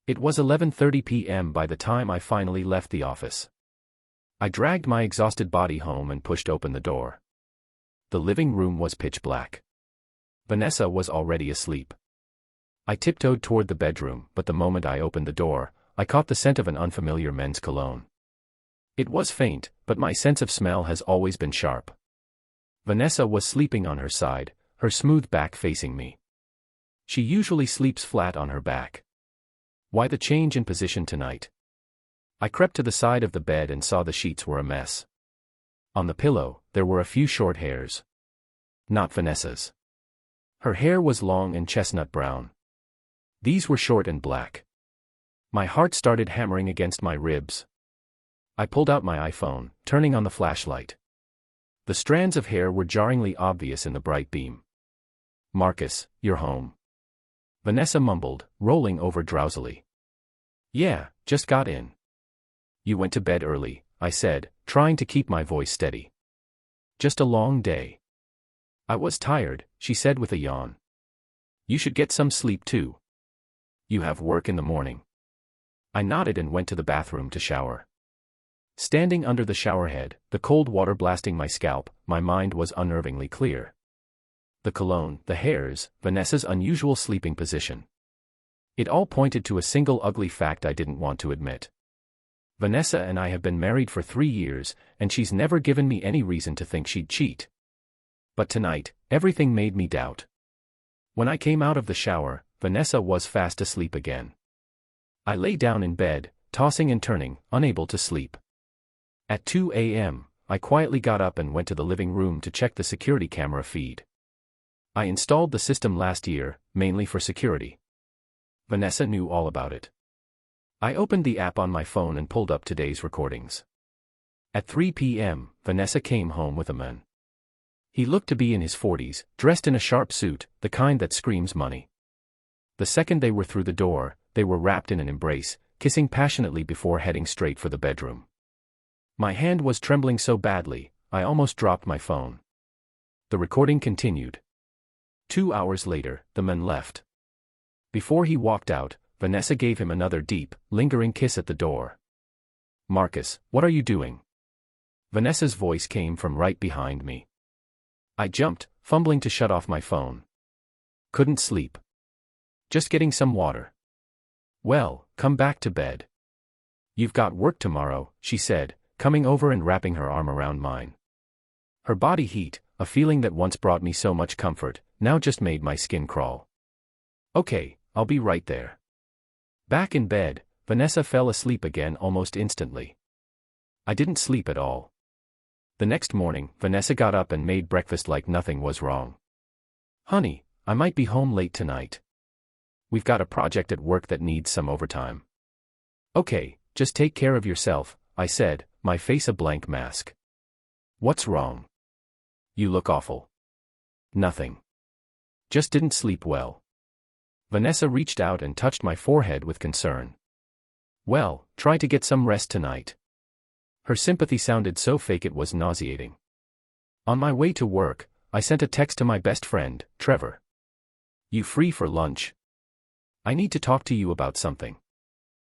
It was 11:30 p.m. by the time I finally left the office. I dragged my exhausted body home and pushed open the door. The living room was pitch black. Vanessa was already asleep. I tiptoed toward the bedroom, but the moment I opened the door, I caught the scent of an unfamiliar men's cologne. It was faint, but my sense of smell has always been sharp. Vanessa was sleeping on her side, her smooth back facing me. She usually sleeps flat on her back. Why the change in position tonight? I crept to the side of the bed and saw the sheets were a mess. On the pillow, there were a few short hairs. Not Vanessa's. Her hair was long and chestnut brown. These were short and black. My heart started hammering against my ribs. I pulled out my iPhone, turning on the flashlight. The strands of hair were jarringly obvious in the bright beam. "Marcus, you're home," Vanessa mumbled, rolling over drowsily. "Yeah, just got in." "You went to bed early," I said, trying to keep my voice steady. "Just a long day." "I was tired," she said with a yawn. "You should get some sleep too. You have work in the morning." I nodded and went to the bathroom to shower. Standing under the showerhead, the cold water blasting my scalp, my mind was unnervingly clear. The cologne, the hairs, Vanessa's unusual sleeping position. It all pointed to a single ugly fact I didn't want to admit. Vanessa and I have been married for 3 years, and she's never given me any reason to think she'd cheat. But tonight, everything made me doubt. When I came out of the shower, Vanessa was fast asleep again. I lay down in bed, tossing and turning, unable to sleep. At 2 a.m., I quietly got up and went to the living room to check the security camera feed. I installed the system last year, mainly for security. Vanessa knew all about it. I opened the app on my phone and pulled up today's recordings. At 3 p.m., Vanessa came home with a man. He looked to be in his 40s, dressed in a sharp suit, the kind that screams money. The second they were through the door, they were wrapped in an embrace, kissing passionately before heading straight for the bedroom. My hand was trembling so badly, I almost dropped my phone. The recording continued. 2 hours later, the man left. Before he walked out, Vanessa gave him another deep, lingering kiss at the door. "Marcus, what are you doing?" Vanessa's voice came from right behind me. I jumped, fumbling to shut off my phone. "Couldn't sleep. Just getting some water." "Well, come back to bed. You've got work tomorrow," she said, coming over and wrapping her arm around mine. Her body heat, a feeling that once brought me so much comfort, now just made my skin crawl. "Okay, I'll be right there." Back in bed, Vanessa fell asleep again almost instantly. I didn't sleep at all. The next morning, Vanessa got up and made breakfast like nothing was wrong. "Honey, I might be home late tonight. We've got a project at work that needs some overtime." "Okay, just take care of yourself," I said, my face a blank mask. "What's wrong? You look awful." "Nothing. Just didn't sleep well." Vanessa reached out and touched my forehead with concern. "Well, try to get some rest tonight." Her sympathy sounded so fake it was nauseating. On my way to work, I sent a text to my best friend, Trevor. "You free for lunch? I need to talk to you about something."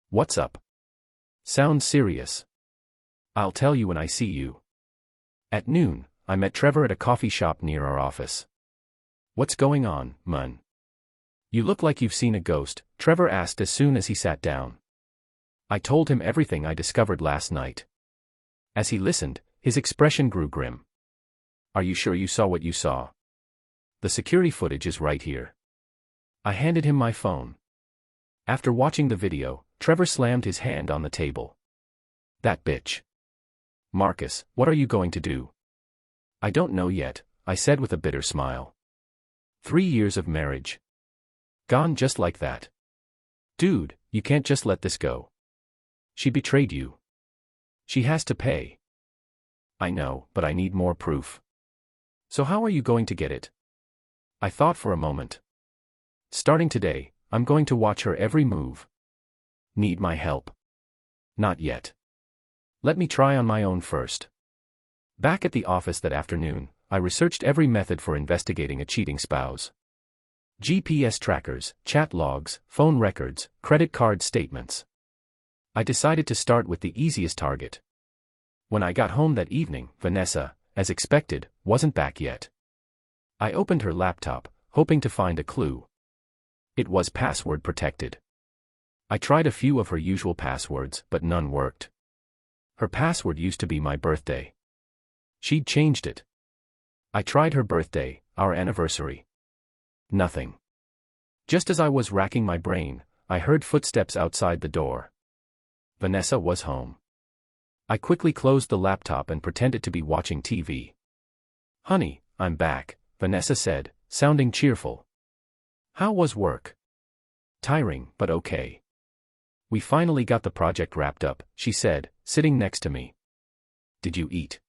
"What's up?" "Sounds serious." "I'll tell you when I see you." At noon, I met Trevor at a coffee shop near our office. "What's going on, man? You look like you've seen a ghost," Trevor asked as soon as he sat down. I told him everything I discovered last night. As he listened, his expression grew grim. "Are you sure you saw what you saw? The security footage is right here." I handed him my phone. After watching the video, Trevor slammed his hand on the table. "That bitch. Marcus, what are you going to do?" "I don't know yet," I said with a bitter smile. 3 years of marriage. Gone just like that. Dude, you can't just let this go. She betrayed you. She has to pay. I know, but I need more proof. So how are you going to get it? I thought for a moment. Starting today, I'm going to watch her every move. Need my help? Not yet. Let me try on my own first. Back at the office that afternoon, I researched every method for investigating a cheating spouse. GPS trackers, chat logs, phone records, credit card statements. I decided to start with the easiest target. When I got home that evening, Vanessa, as expected, wasn't back yet. I opened her laptop, hoping to find a clue. It was password protected. I tried a few of her usual passwords, but none worked. Her password used to be my birthday. She'd changed it. I tried her birthday, our anniversary. Nothing. Just as I was racking my brain, I heard footsteps outside the door. Vanessa was home. I quickly closed the laptop and pretended to be watching TV. "Honey, I'm back," Vanessa said, sounding cheerful. "How was work?" "Tiring, but okay." "We finally got the project wrapped up," she said, sitting next to me. "Did you eat?"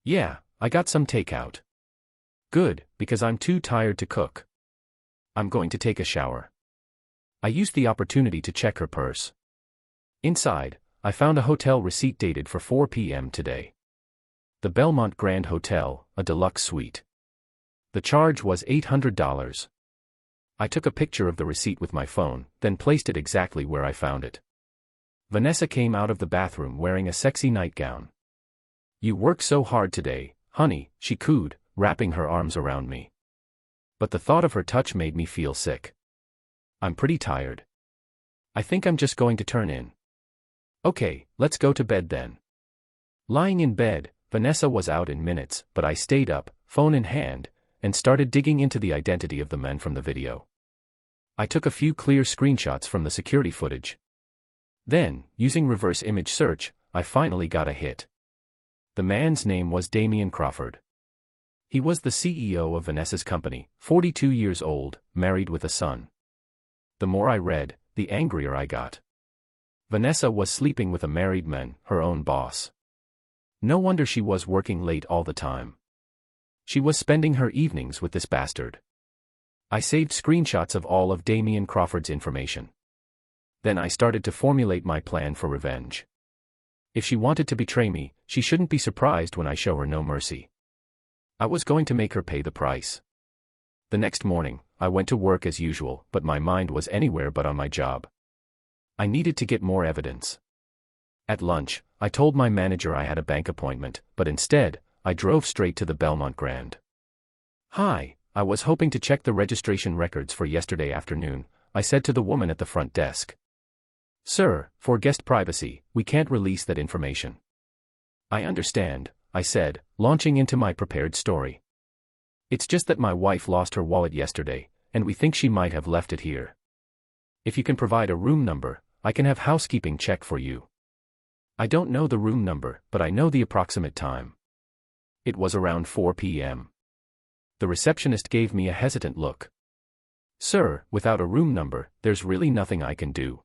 "Yeah, I got some takeout." "Good, because I'm too tired to cook. I'm going to take a shower." I used the opportunity to check her purse. Inside, I found a hotel receipt dated for 4 p.m. today. The Belmont Grand Hotel, a deluxe suite. The charge was $800. I took a picture of the receipt with my phone, then placed it exactly where I found it. Vanessa came out of the bathroom wearing a sexy nightgown. "You work so hard today, honey," she cooed, wrapping her arms around me. But the thought of her touch made me feel sick. "I'm pretty tired. I think I'm just going to turn in." "Okay, let's go to bed then." Lying in bed, Vanessa was out in minutes, but I stayed up, phone in hand, and started digging into the identity of the men from the video. I took a few clear screenshots from the security footage. Then, using reverse image search, I finally got a hit. The man's name was Damien Crawford. He was the CEO of Vanessa's company, 42 years old, married with a son. The more I read, the angrier I got. Vanessa was sleeping with a married man, her own boss. No wonder she was working late all the time. She was spending her evenings with this bastard. I saved screenshots of all of Damien Crawford's information. Then I started to formulate my plan for revenge. If she wanted to betray me, she shouldn't be surprised when I show her no mercy. I was going to make her pay the price. The next morning, I went to work as usual, but my mind was anywhere but on my job. I needed to get more evidence. At lunch, I told my manager I had a bank appointment, but instead, I drove straight to the Belmont Grand. "Hi, I was hoping to check the registration records for yesterday afternoon," I said to the woman at the front desk. "Sir, for guest privacy, we can't release that information." "I understand," I said, launching into my prepared story. "It's just that my wife lost her wallet yesterday, and we think she might have left it here. If you can provide a room number, I can have housekeeping check for you." I don't know the room number, but I know the approximate time. It was around 4 p.m. The receptionist gave me a hesitant look. "Sir, without a room number, there's really nothing I can do."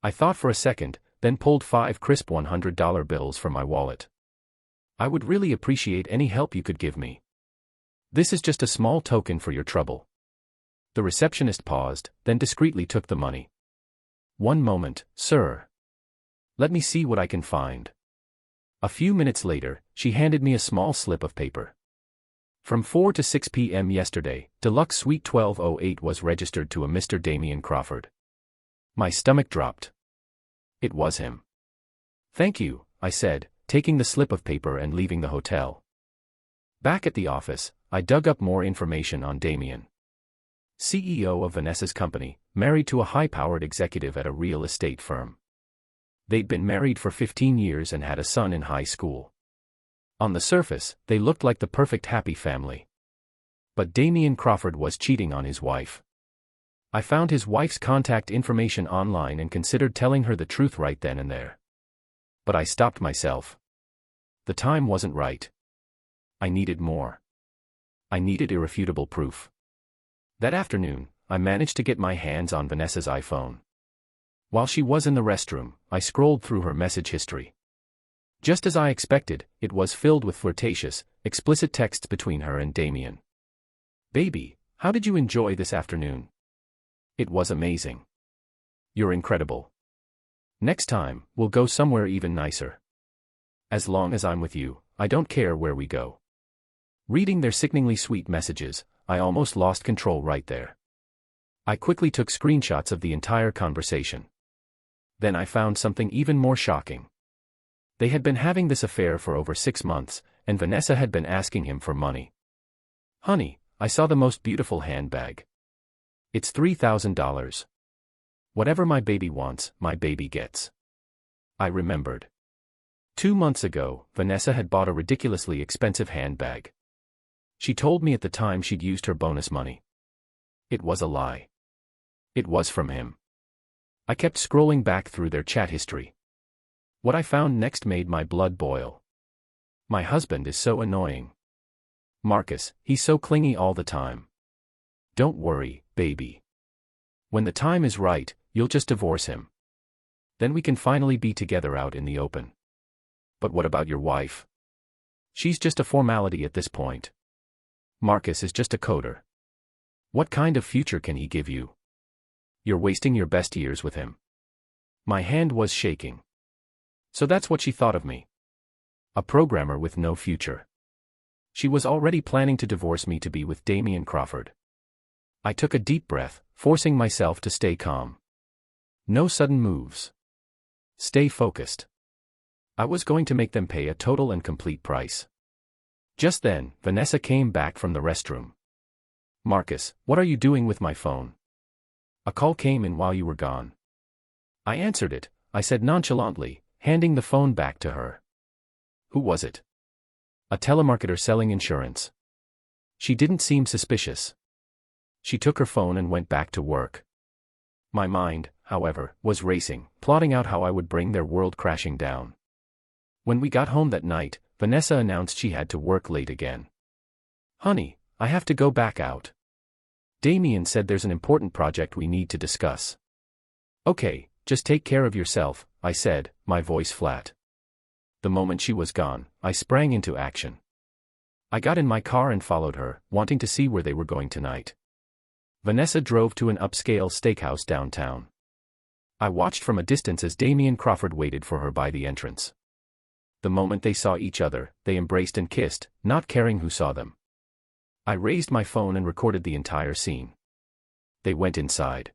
I thought for a second, then pulled 5 crisp $100 bills from my wallet. "I would really appreciate any help you could give me. This is just a small token for your trouble." The receptionist paused, then discreetly took the money. "One moment, sir. Let me see what I can find." A few minutes later, she handed me a small slip of paper. From 4 to 6 p.m. yesterday, Deluxe Suite 1208 was registered to a Mr. Damien Crawford. My stomach dropped. It was him. "Thank you," I said, taking the slip of paper and leaving the hotel. Back at the office, I dug up more information on Damien. CEO of Vanessa's company, married to a high-powered executive at a real estate firm. They'd been married for 15 years and had a son in high school. On the surface, they looked like the perfect happy family. But Damien Crawford was cheating on his wife. I found his wife's contact information online and considered telling her the truth right then and there. But I stopped myself. The time wasn't right. I needed more. I needed irrefutable proof. That afternoon, I managed to get my hands on Vanessa's iPhone. While she was in the restroom, I scrolled through her message history. Just as I expected, it was filled with flirtatious, explicit texts between her and Damien. "Baby, how did you enjoy this afternoon? It was amazing. You're incredible. Next time, we'll go somewhere even nicer. As long as I'm with you, I don't care where we go." Reading their sickeningly sweet messages, I almost lost control right there. I quickly took screenshots of the entire conversation. Then I found something even more shocking. They had been having this affair for over 6 months, and Vanessa had been asking him for money. "Honey, I saw the most beautiful handbag. It's $3,000. Whatever my baby wants, my baby gets." I remembered. 2 months ago, Vanessa had bought a ridiculously expensive handbag. She told me at the time she'd used her bonus money. It was a lie. It was from him. I kept scrolling back through their chat history. What I found next made my blood boil. My husband is so annoying. Marcus, he's so clingy all the time. Don't worry, baby. When the time is right, you'll just divorce him. Then we can finally be together out in the open. But what about your wife? She's just a formality at this point. Marcus is just a coder. What kind of future can he give you? You're wasting your best years with him. My hand was shaking. So that's what she thought of me. A programmer with no future. She was already planning to divorce me to be with Damien Crawford. I took a deep breath, forcing myself to stay calm. No sudden moves. Stay focused. I was going to make them pay a total and complete price. Just then, Vanessa came back from the restroom. "Marcus, what are you doing with my phone? A call came in while you were gone." I answered it, I said nonchalantly, handing the phone back to her. "Who was it?" "A telemarketer selling insurance." She didn't seem suspicious. She took her phone and went back to work. My mind, however, was racing, plotting out how I would bring their world crashing down. When we got home that night, Vanessa announced she had to work late again. "Honey, I have to go back out. Damien said there's an important project we need to discuss." "Okay, just take care of yourself," I said, my voice flat. The moment she was gone, I sprang into action. I got in my car and followed her, wanting to see where they were going tonight. Vanessa drove to an upscale steakhouse downtown. I watched from a distance as Damien Crawford waited for her by the entrance. The moment they saw each other, they embraced and kissed, not caring who saw them. I raised my phone and recorded the entire scene. They went inside.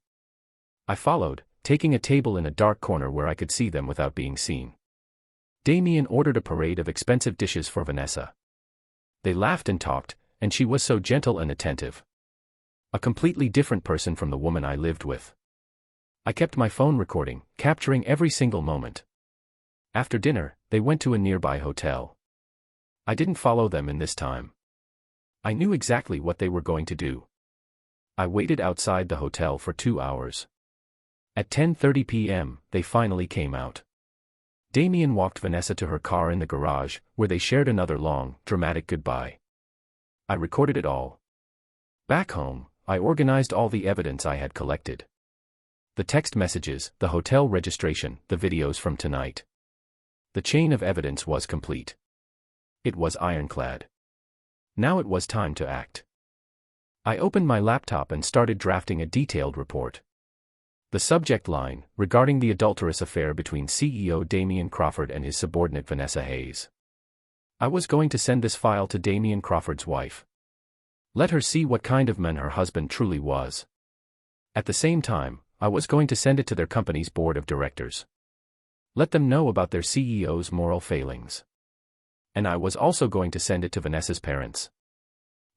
I followed, taking a table in a dark corner where I could see them without being seen. Damien ordered a parade of expensive dishes for Vanessa. They laughed and talked, and she was so gentle and attentive. A completely different person from the woman I lived with. I kept my phone recording, capturing every single moment. After dinner, they went to a nearby hotel. I didn't follow them in this time. I knew exactly what they were going to do. I waited outside the hotel for 2 hours. At 10:30 p.m., they finally came out. Damien walked Vanessa to her car in the garage, where they shared another long, dramatic goodbye. I recorded it all. Back home, I organized all the evidence I had collected. The text messages, the hotel registration, the videos from tonight. The chain of evidence was complete. It was ironclad. Now it was time to act. I opened my laptop and started drafting a detailed report. The subject line, regarding the adulterous affair between CEO Damien Crawford and his subordinate Vanessa Hayes. I was going to send this file to Damien Crawford's wife. Let her see what kind of man her husband truly was. At the same time, I was going to send it to their company's board of directors. Let them know about their CEO's moral failings. And I was also going to send it to Vanessa's parents.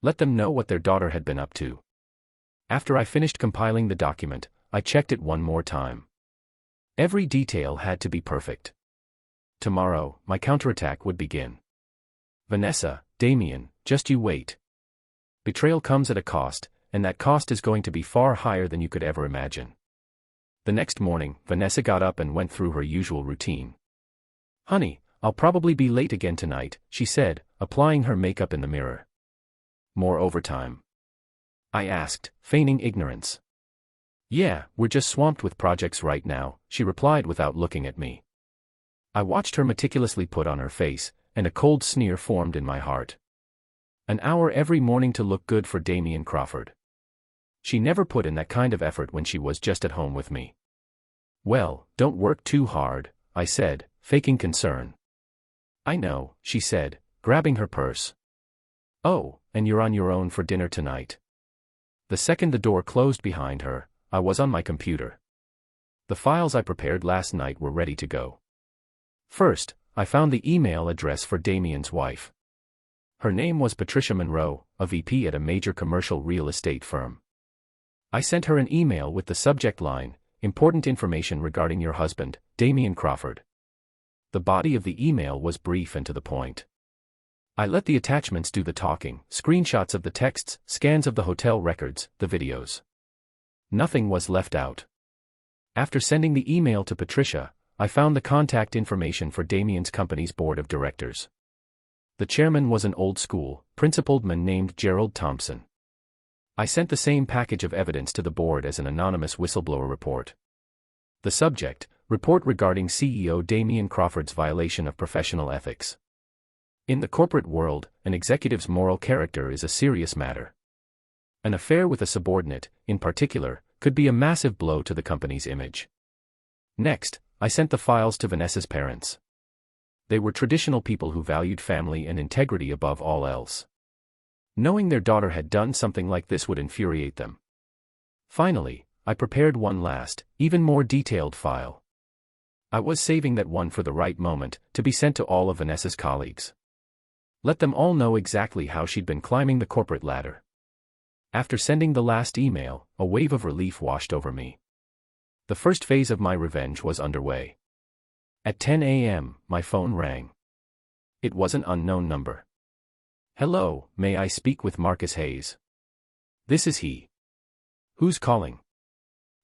Let them know what their daughter had been up to. After I finished compiling the document, I checked it one more time. Every detail had to be perfect. Tomorrow, my counterattack would begin. Vanessa, Damien, just you wait. Betrayal comes at a cost, and that cost is going to be far higher than you could ever imagine. The next morning, Vanessa got up and went through her usual routine. "Honey, I'll probably be late again tonight," she said, applying her makeup in the mirror. "More overtime?" I asked, feigning ignorance. "Yeah, we're just swamped with projects right now," she replied without looking at me. I watched her meticulously put on her face, and a cold sneer formed in my heart. An hour every morning to look good for Damien Crawford. She never put in that kind of effort when she was just at home with me. "Well, don't work too hard," I said, faking concern. "I know," she said, grabbing her purse. "Oh, and you're on your own for dinner tonight?" The second the door closed behind her, I was on my computer. The files I prepared last night were ready to go. First, I found the email address for Damien's wife. Her name was Patricia Monroe, a VP at a major commercial real estate firm. I sent her an email with the subject line, "Important information regarding your husband, Damien Crawford." The body of the email was brief and to the point. I let the attachments do the talking, screenshots of the texts, scans of the hotel records, the videos. Nothing was left out. After sending the email to Patricia, I found the contact information for Damien's company's board of directors. The chairman was an old-school, principled man named Gerald Thompson. I sent the same package of evidence to the board as an anonymous whistleblower report. The subject, report regarding CEO Damien Crawford's violation of professional ethics. In the corporate world, an executive's moral character is a serious matter. An affair with a subordinate, in particular, could be a massive blow to the company's image. Next, I sent the files to Vanessa's parents. They were traditional people who valued family and integrity above all else. Knowing their daughter had done something like this would infuriate them. Finally, I prepared one last, even more detailed file. I was saving that one for the right moment, to be sent to all of Vanessa's colleagues. Let them all know exactly how she'd been climbing the corporate ladder. After sending the last email, a wave of relief washed over me. The first phase of my revenge was underway. At 10 a.m., my phone rang. It was an unknown number. "Hello, may I speak with Marcus Hayes?" "This is he." "Who's calling?"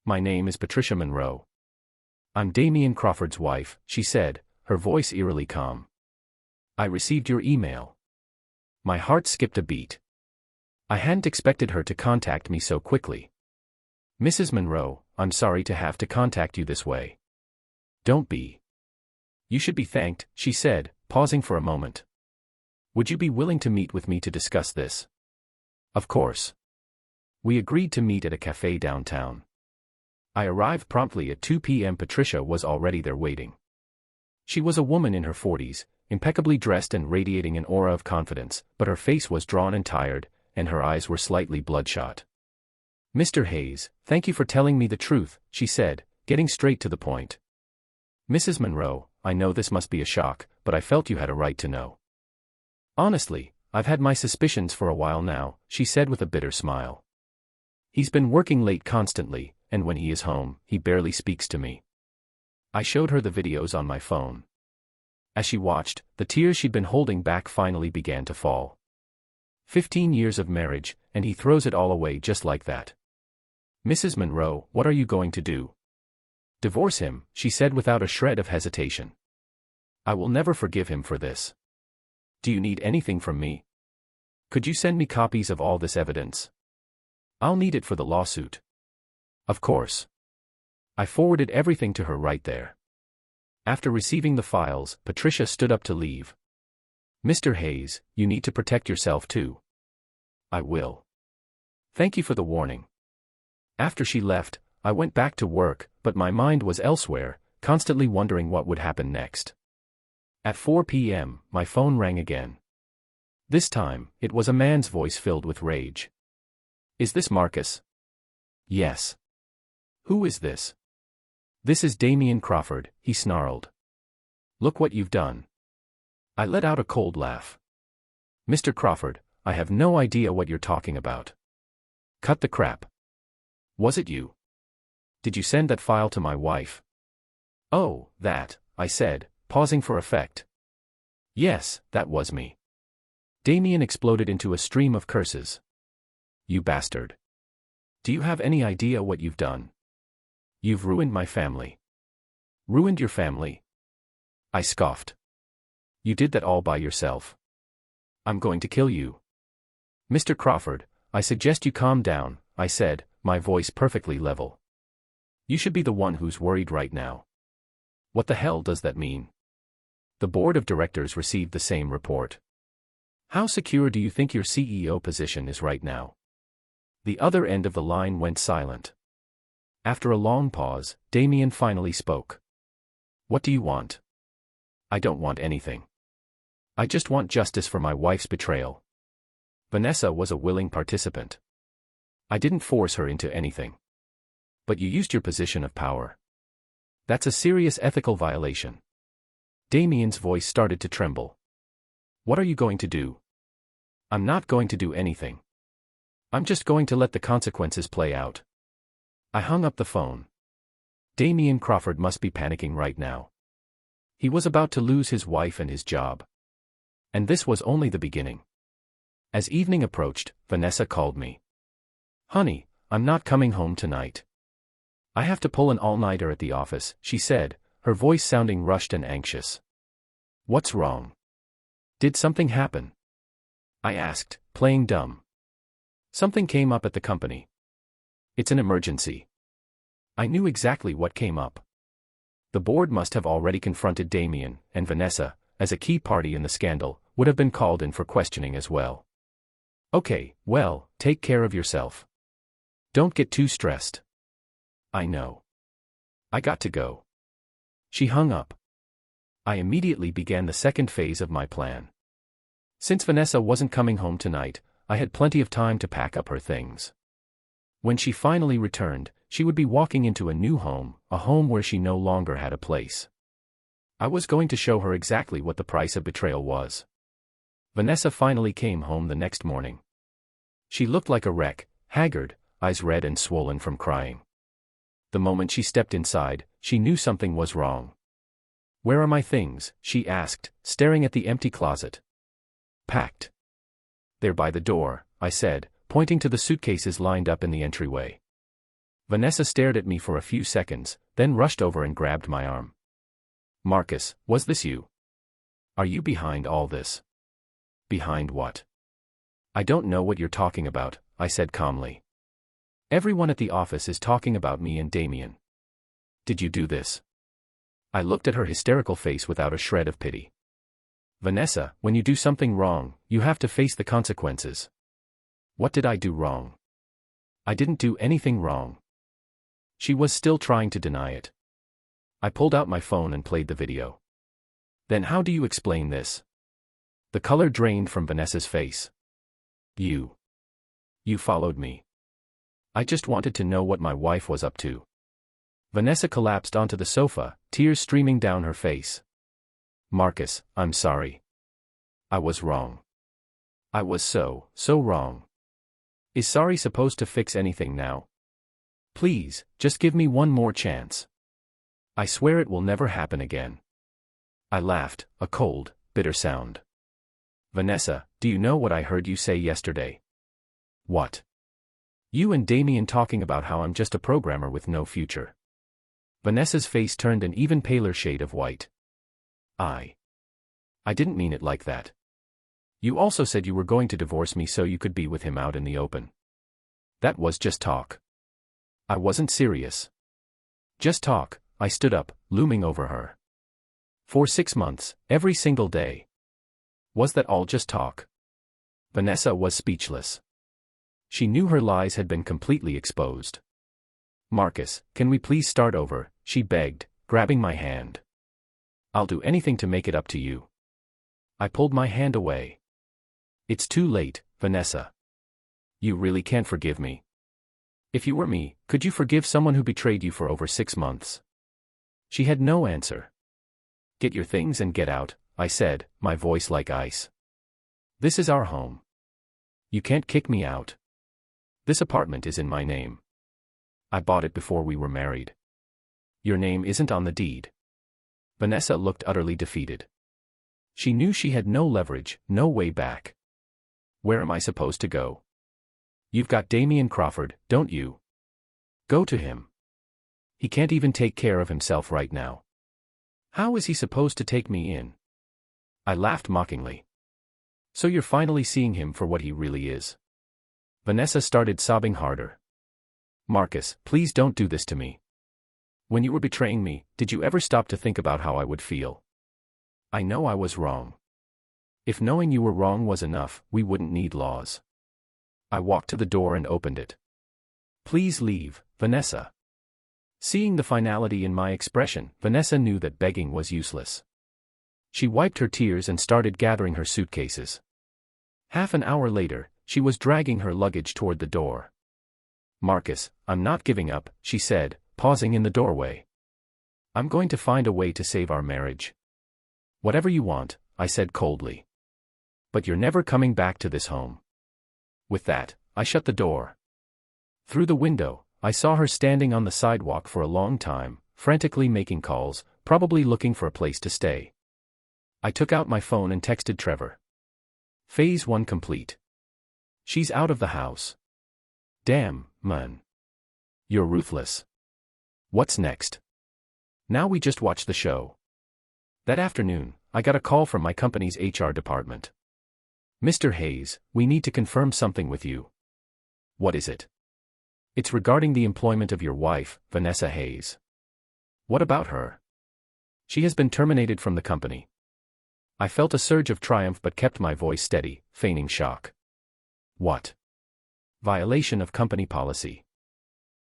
"My name is Patricia Monroe." "I'm Damien Crawford's wife," she said, her voice eerily calm. "I received your email." My heart skipped a beat. I hadn't expected her to contact me so quickly. "Mrs. Monroe, I'm sorry to have to contact you this way." "Don't be. You should be thanked," she said, pausing for a moment. "Would you be willing to meet with me to discuss this?" "Of course." We agreed to meet at a cafe downtown. I arrived promptly at 2 p.m. Patricia was already there waiting. She was a woman in her 40s, impeccably dressed and radiating an aura of confidence, but her face was drawn and tired, and her eyes were slightly bloodshot. "Mr. Hayes, thank you for telling me the truth," she said, getting straight to the point. "Mrs. Monroe, I know this must be a shock, but I felt you had a right to know." "Honestly, I've had my suspicions for a while now," she said with a bitter smile. "He's been working late constantly, and when he is home, he barely speaks to me." I showed her the videos on my phone. As she watched, the tears she'd been holding back finally began to fall. 15 years of marriage, and he throws it all away just like that. "Mrs. Monroe, what are you going to do?" "Divorce him," she said without a shred of hesitation. "I will never forgive him for this." "Do you need anything from me? Could you send me copies of all this evidence?" "I'll need it for the lawsuit." "Of course." I forwarded everything to her right there. After receiving the files, Patricia stood up to leave. "Mr. Hayes, you need to protect yourself too." "I will. Thank you for the warning." After she left, I went back to work, but my mind was elsewhere, constantly wondering what would happen next. At 4 p.m., my phone rang again. This time, it was a man's voice filled with rage. "Is this Marcus?" "Yes." "Who is this?" "This is Damien Crawford," he snarled. "Look what you've done." I let out a cold laugh. "Mr. Crawford, I have no idea what you're talking about." "Cut the crap. Was it you? Did you send that file to my wife?" "Oh, that," I said, pausing for effect. "Yes, that was me." Damien exploded into a stream of curses. "You bastard. Do you have any idea what you've done? You've ruined my family." "Ruined your family?" I scoffed. "You did that all by yourself. I'm going to kill you." "Mr. Crawford, I suggest you calm down," I said, my voice perfectly level. "You should be the one who's worried right now." "What the hell does that mean?" The board of directors received the same report. "How secure do you think your CEO position is right now?" The other end of the line went silent. After a long pause, Damien finally spoke. "What do you want?" "I don't want anything. I just want justice for my wife's betrayal." Vanessa was a willing participant. I didn't force her into anything. But you used your position of power. That's a serious ethical violation. Damien's voice started to tremble. What are you going to do? I'm not going to do anything. I'm just going to let the consequences play out. I hung up the phone. Damien Crawford must be panicking right now. He was about to lose his wife and his job. And this was only the beginning. As evening approached, Vanessa called me. Honey, I'm not coming home tonight. I have to pull an all-nighter at the office, she said, her voice sounding rushed and anxious. What's wrong? Did something happen? I asked, playing dumb. Something came up at the company. It's an emergency. I knew exactly what came up. The board must have already confronted Damien, and Vanessa, as a key party in the scandal, would have been called in for questioning as well. Okay, well, take care of yourself. Don't get too stressed. I know. I got to go. She hung up. I immediately began the second phase of my plan. Since Vanessa wasn't coming home tonight, I had plenty of time to pack up her things. When she finally returned, she would be walking into a new home, a home where she no longer had a place. I was going to show her exactly what the price of betrayal was. Vanessa finally came home the next morning. She looked like a wreck, haggard, eyes red and swollen from crying. The moment she stepped inside, she knew something was wrong. Where are my things? She asked, staring at the empty closet. Packed. They're by the door, I said, pointing to the suitcases lined up in the entryway. Vanessa stared at me for a few seconds, then rushed over and grabbed my arm. Marcus, was this you? Are you behind all this? Behind what? I don't know what you're talking about, I said calmly. Everyone at the office is talking about me and Damien. Did you do this? I looked at her hysterical face without a shred of pity. Vanessa, when you do something wrong, you have to face the consequences. What did I do wrong? I didn't do anything wrong. She was still trying to deny it. I pulled out my phone and played the video. Then how do you explain this? The color drained from Vanessa's face. You followed me. I just wanted to know what my wife was up to. Vanessa collapsed onto the sofa, tears streaming down her face. Marcus, I'm sorry. I was wrong. I was so wrong. Is sorry supposed to fix anything now? Please, just give me one more chance. I swear it will never happen again. I laughed, a cold, bitter sound. Vanessa, do you know what I heard you say yesterday? What? You and Damien talking about how I'm just a programmer with no future. Vanessa's face turned an even paler shade of white. I didn't mean it like that. You also said you were going to divorce me so you could be with him out in the open. That was just talk. I wasn't serious. Just talk. I stood up, looming over her. For 6 months, every single day. Was that all just talk? Vanessa was speechless. She knew her lies had been completely exposed. Marcus, can we please start over? She begged, grabbing my hand. I'll do anything to make it up to you. I pulled my hand away. It's too late, Vanessa. You really can't forgive me. If you were me, could you forgive someone who betrayed you for over 6 months? She had no answer. Get your things and get out, I said, my voice like ice. This is our home. You can't kick me out. This apartment is in my name. I bought it before we were married. Your name isn't on the deed. Vanessa looked utterly defeated. She knew she had no leverage, no way back. Where am I supposed to go? You've got Damien Crawford, don't you? Go to him. He can't even take care of himself right now. How is he supposed to take me in? I laughed mockingly. So you're finally seeing him for what he really is. Vanessa started sobbing harder. Marcus, please don't do this to me. When you were betraying me, did you ever stop to think about how I would feel? I know I was wrong. If knowing you were wrong was enough, we wouldn't need laws. I walked to the door and opened it. Please leave, Vanessa. Seeing the finality in my expression, Vanessa knew that begging was useless. She wiped her tears and started gathering her suitcases. Half an hour later, she was dragging her luggage toward the door. Marcus, I'm not giving up, she said, pausing in the doorway. I'm going to find a way to save our marriage. Whatever you want, I said coldly. But you're never coming back to this home. With that, I shut the door. Through the window, I saw her standing on the sidewalk for a long time, frantically making calls, probably looking for a place to stay. I took out my phone and texted Trevor. Phase 1 complete. She's out of the house. Damn, man. You're ruthless. What's next? Now we just watch the show. That afternoon, I got a call from my company's HR department. Mr. Hayes, we need to confirm something with you. What is it? It's regarding the employment of your wife, Vanessa Hayes. What about her? She has been terminated from the company. I felt a surge of triumph but kept my voice steady, feigning shock. What? Violation of company policy.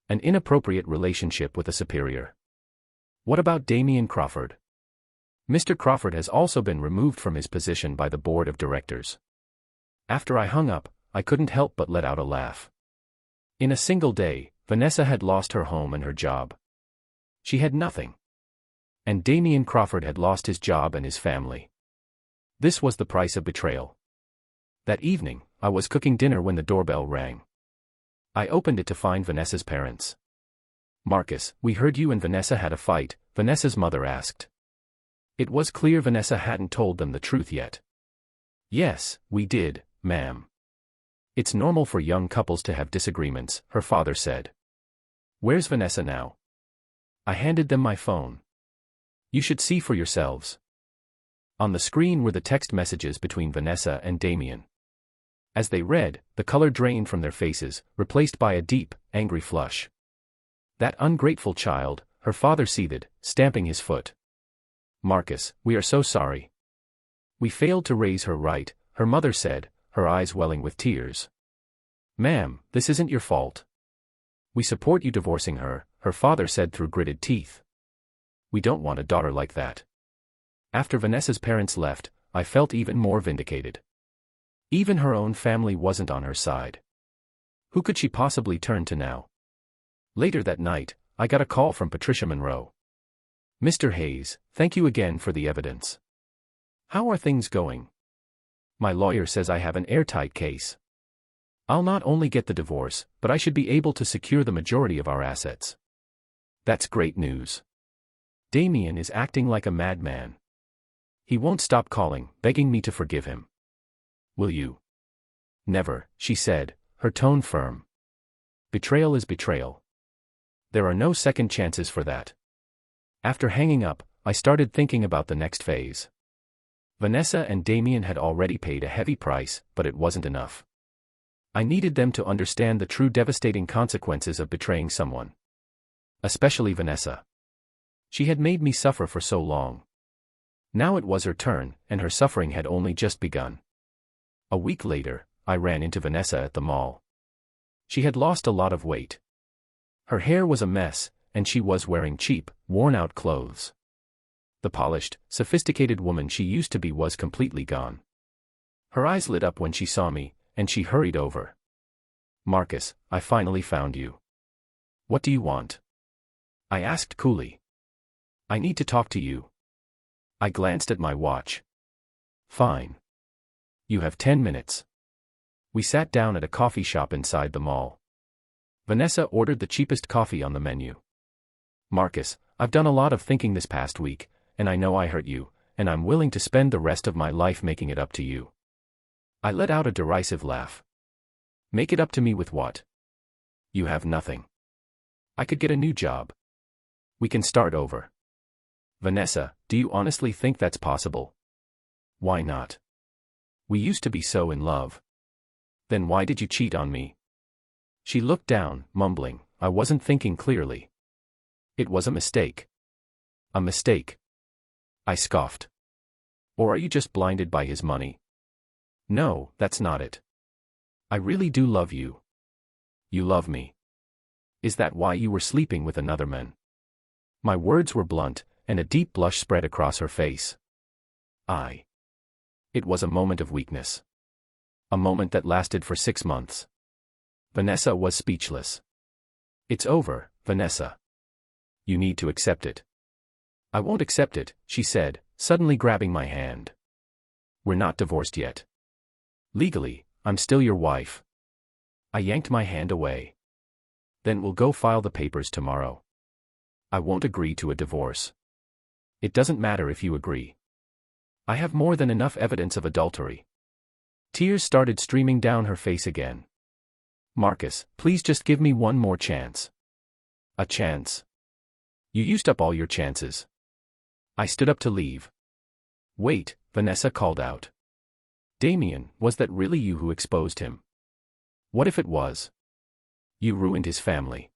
An inappropriate relationship with a superior. What about Damien Crawford? Mr. Crawford has also been removed from his position by the board of directors. After I hung up, I couldn't help but let out a laugh. In a single day, Vanessa had lost her home and her job. She had nothing. And Damien Crawford had lost his job and his family. This was the price of betrayal. That evening, I was cooking dinner when the doorbell rang. I opened it to find Vanessa's parents. Marcus, we heard you and Vanessa had a fight, Vanessa's mother asked. It was clear Vanessa hadn't told them the truth yet. Yes, we did, ma'am. It's normal for young couples to have disagreements, her father said. Where's Vanessa now? I handed them my phone. You should see for yourselves. On the screen were the text messages between Vanessa and Damien. As they read, the color drained from their faces, replaced by a deep, angry flush. That ungrateful child, her father seethed, stamping his foot. Marcus, we are so sorry. We failed to raise her right, her mother said, her eyes welling with tears. Ma'am, this isn't your fault. We support you divorcing her, her father said through gritted teeth. We don't want a daughter like that. After Vanessa's parents left, I felt even more vindicated. Even her own family wasn't on her side. Who could she possibly turn to now? Later that night, I got a call from Patricia Monroe. Mr. Hayes, thank you again for the evidence. How are things going? My lawyer says I have an airtight case. I'll not only get the divorce, but I should be able to secure the majority of our assets. That's great news. Damien is acting like a madman. He won't stop calling, begging me to forgive him. Will you? Never, she said, her tone firm. Betrayal is betrayal. There are no second chances for that. After hanging up, I started thinking about the next phase. Vanessa and Damien had already paid a heavy price, but it wasn't enough. I needed them to understand the true devastating consequences of betraying someone. Especially Vanessa. She had made me suffer for so long. Now it was her turn, and her suffering had only just begun. A week later, I ran into Vanessa at the mall. She had lost a lot of weight. Her hair was a mess, and she was wearing cheap, worn-out clothes. The polished, sophisticated woman she used to be was completely gone. Her eyes lit up when she saw me, and she hurried over. Marcus, I finally found you. What do you want? I asked coolly. I need to talk to you. I glanced at my watch. Fine. You have 10 minutes. We sat down at a coffee shop inside the mall. Vanessa ordered the cheapest coffee on the menu. Marcus, I've done a lot of thinking this past week, and I know I hurt you, and I'm willing to spend the rest of my life making it up to you. I let out a derisive laugh. Make it up to me with what? You have nothing. I could get a new job. We can start over. Vanessa, do you honestly think that's possible? Why not? We used to be so in love. Then why did you cheat on me? She looked down, mumbling, I wasn't thinking clearly. It was a mistake. A mistake. I scoffed. Or are you just blinded by his money? No, that's not it. I really do love you. You love me. Is that why you were sleeping with another man? My words were blunt, and a deep blush spread across her face. It was a moment of weakness. A moment that lasted for 6 months. Vanessa was speechless. It's over, Vanessa. You need to accept it. I won't accept it, she said, suddenly grabbing my hand. We're not divorced yet. Legally, I'm still your wife. I yanked my hand away. Then we'll go file the papers tomorrow. I won't agree to a divorce. It doesn't matter if you agree. I have more than enough evidence of adultery. Tears started streaming down her face again. Marcus, please just give me one more chance. A chance? You used up all your chances. I stood up to leave. Wait, Vanessa called out. Damien, was that really you who exposed him? What if it was? You ruined his family.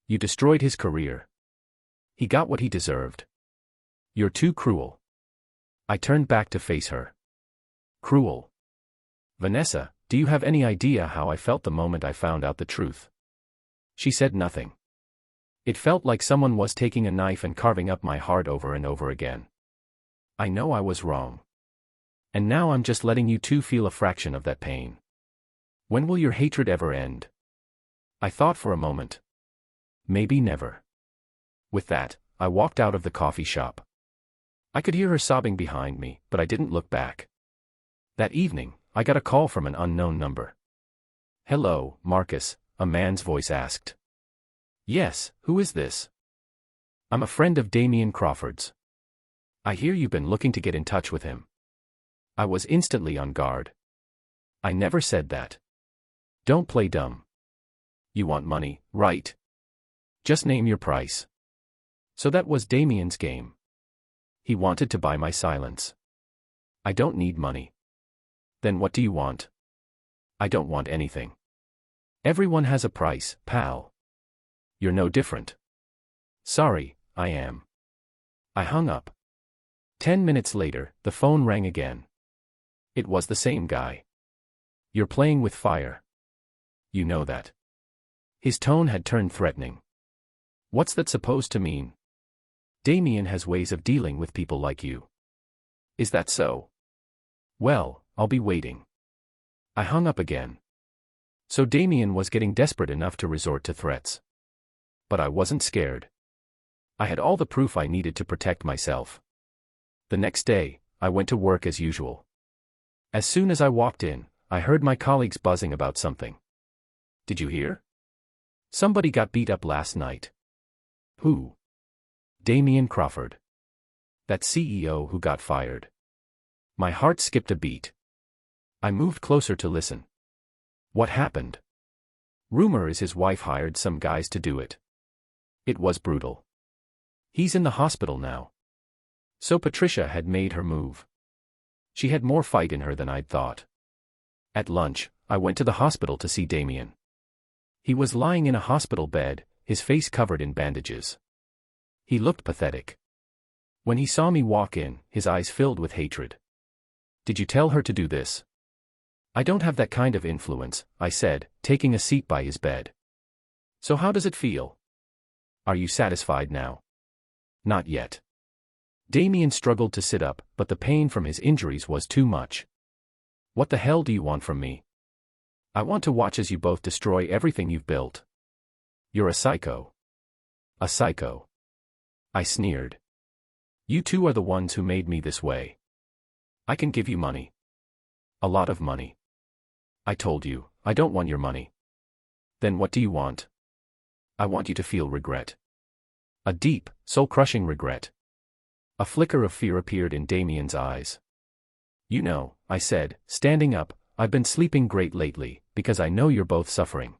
You destroyed his career. He got what he deserved. You're too cruel. I turned back to face her. Cruel. Vanessa, do you have any idea how I felt the moment I found out the truth? She said nothing. It felt like someone was taking a knife and carving up my heart over and over again. I know I was wrong. And now I'm just letting you two feel a fraction of that pain. When will your hatred ever end? I thought for a moment. Maybe never. With that, I walked out of the coffee shop. I could hear her sobbing behind me, but I didn't look back. That evening, I got a call from an unknown number. Hello, Marcus, a man's voice asked. Yes, who is this? I'm a friend of Damien Crawford's. I hear you've been looking to get in touch with him. I was instantly on guard. I never said that. Don't play dumb. You want money, right? Just name your price. So that was Damien's game. He wanted to buy my silence. I don't need money. Then what do you want? I don't want anything. Everyone has a price, pal. You're no different. Sorry, I am. I hung up. 10 minutes later, the phone rang again. It was the same guy. You're playing with fire. You know that. His tone had turned threatening. What's that supposed to mean? Damien has ways of dealing with people like you. Is that so? Well, I'll be waiting. I hung up again. So Damien was getting desperate enough to resort to threats. But I wasn't scared. I had all the proof I needed to protect myself. The next day, I went to work as usual. As soon as I walked in, I heard my colleagues buzzing about something. Did you hear? Somebody got beat up last night. Who? Damien Crawford. That CEO who got fired. My heart skipped a beat. I moved closer to listen. What happened? Rumor is his wife hired some guys to do it. It was brutal. He's in the hospital now. So Patricia had made her move. She had more fight in her than I'd thought. At lunch, I went to the hospital to see Damien. He was lying in a hospital bed, his face covered in bandages. He looked pathetic. When he saw me walk in, his eyes filled with hatred. Did you tell her to do this? I don't have that kind of influence, I said, taking a seat by his bed. So how does it feel? Are you satisfied now? Not yet. Damien struggled to sit up, but the pain from his injuries was too much. What the hell do you want from me? I want to watch as you both destroy everything you've built. You're a psycho. A psycho. I sneered. You two are the ones who made me this way. I can give you money. A lot of money. I told you, I don't want your money. Then what do you want? I want you to feel regret. A deep, soul-crushing regret. A flicker of fear appeared in Damien's eyes. You know, I said, standing up, I've been sleeping great lately, because I know you're both suffering.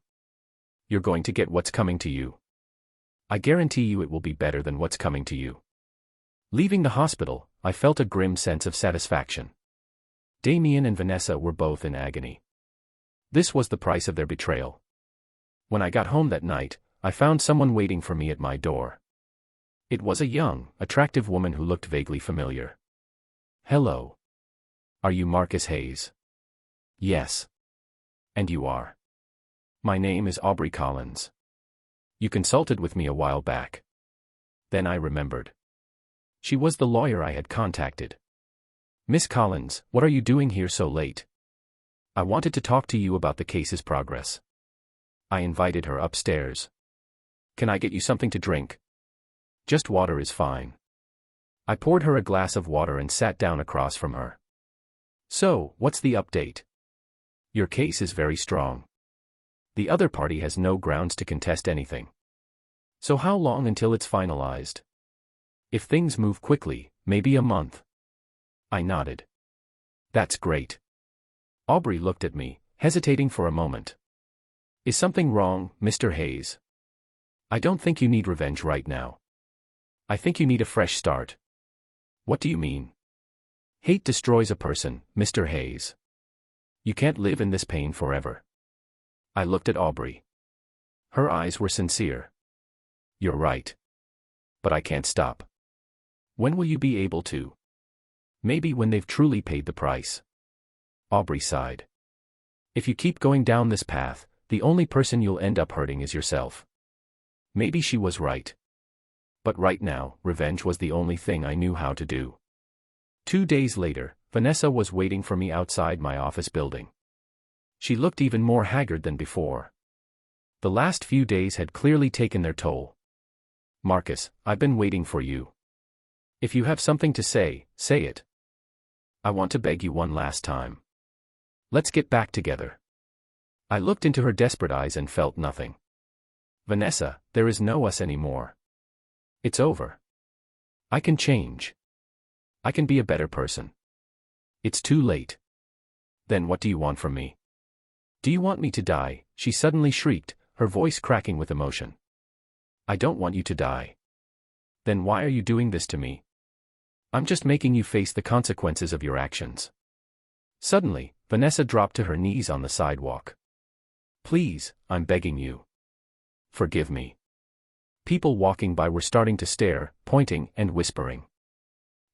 You're going to get what's coming to you. I guarantee you it will be better than what's coming to you. Leaving the hospital, I felt a grim sense of satisfaction. Damien and Vanessa were both in agony. This was the price of their betrayal. When I got home that night, I found someone waiting for me at my door. It was a young, attractive woman who looked vaguely familiar. Hello. Are you Marcus Hayes? Yes. And you are? My name is Aubrey Collins. You consulted with me a while back. Then I remembered. She was the lawyer I had contacted. Miss Collins, what are you doing here so late? I wanted to talk to you about the case's progress. I invited her upstairs. Can I get you something to drink? Just water is fine. I poured her a glass of water and sat down across from her. So, what's the update? Your case is very strong. The other party has no grounds to contest anything. So how long until it's finalized? If things move quickly, maybe a month. I nodded. That's great. Aubrey looked at me, hesitating for a moment. Is something wrong, Mr. Hayes? I don't think you need revenge right now. I think you need a fresh start. What do you mean? Hate destroys a person, Mr. Hayes. You can't live in this pain forever. I looked at Aubrey. Her eyes were sincere. You're right. But I can't stop. When will you be able to? Maybe when they've truly paid the price. Aubrey sighed. If you keep going down this path, the only person you'll end up hurting is yourself. Maybe she was right. But right now, revenge was the only thing I knew how to do. 2 days later, Vanessa was waiting for me outside my office building. She looked even more haggard than before. The last few days had clearly taken their toll. Marcus, I've been waiting for you. If you have something to say, say it. I want to beg you one last time. Let's get back together. I looked into her desperate eyes and felt nothing. Vanessa, there is no us anymore. It's over. I can change. I can be a better person. It's too late. Then what do you want from me? Do you want me to die? She suddenly shrieked, her voice cracking with emotion. I don't want you to die. Then why are you doing this to me? I'm just making you face the consequences of your actions. Suddenly, Vanessa dropped to her knees on the sidewalk. Please, I'm begging you. Forgive me. People walking by were starting to stare, pointing, and whispering.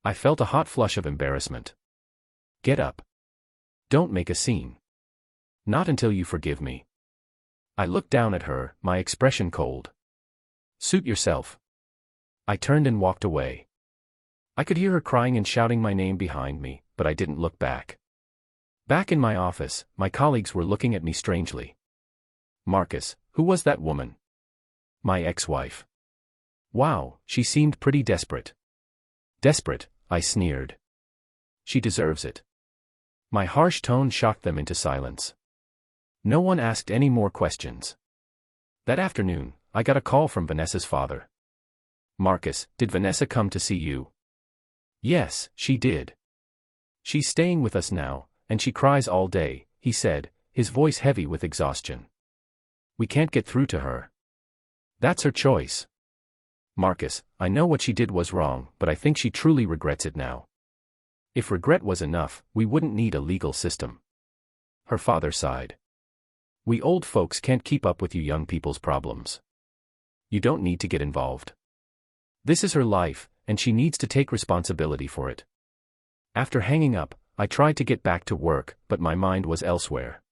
I felt a hot flush of embarrassment. Get up. Don't make a scene. Not until you forgive me. I looked down at her, my expression cold. Suit yourself. I turned and walked away. I could hear her crying and shouting my name behind me, but I didn't look back. Back in my office, my colleagues were looking at me strangely. Marcus, who was that woman? My ex-wife. Wow, she seemed pretty desperate. Desperate, I sneered. She deserves it. My harsh tone shocked them into silence. No one asked any more questions. That afternoon, I got a call from Vanessa's father. Marcus, did Vanessa come to see you? Yes, she did. She's staying with us now, and she cries all day, he said, his voice heavy with exhaustion. We can't get through to her. That's her choice. Marcus, I know what she did was wrong, but I think she truly regrets it now. If regret was enough, we wouldn't need a legal system. Her father sighed. We old folks can't keep up with you young people's problems. You don't need to get involved. This is her life, and she needs to take responsibility for it. After hanging up, I tried to get back to work, but my mind was elsewhere.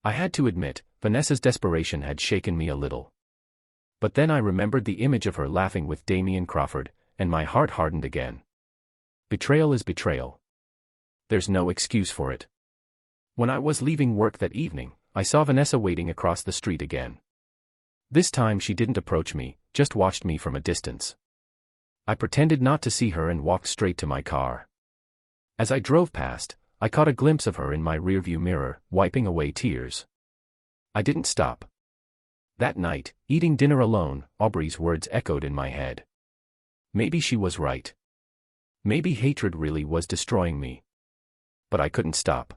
I had to admit, Vanessa's desperation had shaken me a little. But then I remembered the image of her laughing with Damien Crawford, and my heart hardened again. Betrayal is betrayal. There's no excuse for it. When I was leaving work that evening, I saw Vanessa waiting across the street again. This time she didn't approach me, just watched me from a distance. I pretended not to see her and walked straight to my car. As I drove past, I caught a glimpse of her in my rearview mirror, wiping away tears. I didn't stop. That night, eating dinner alone, Aubrey's words echoed in my head. Maybe she was right. Maybe hatred really was destroying me. But I couldn't stop.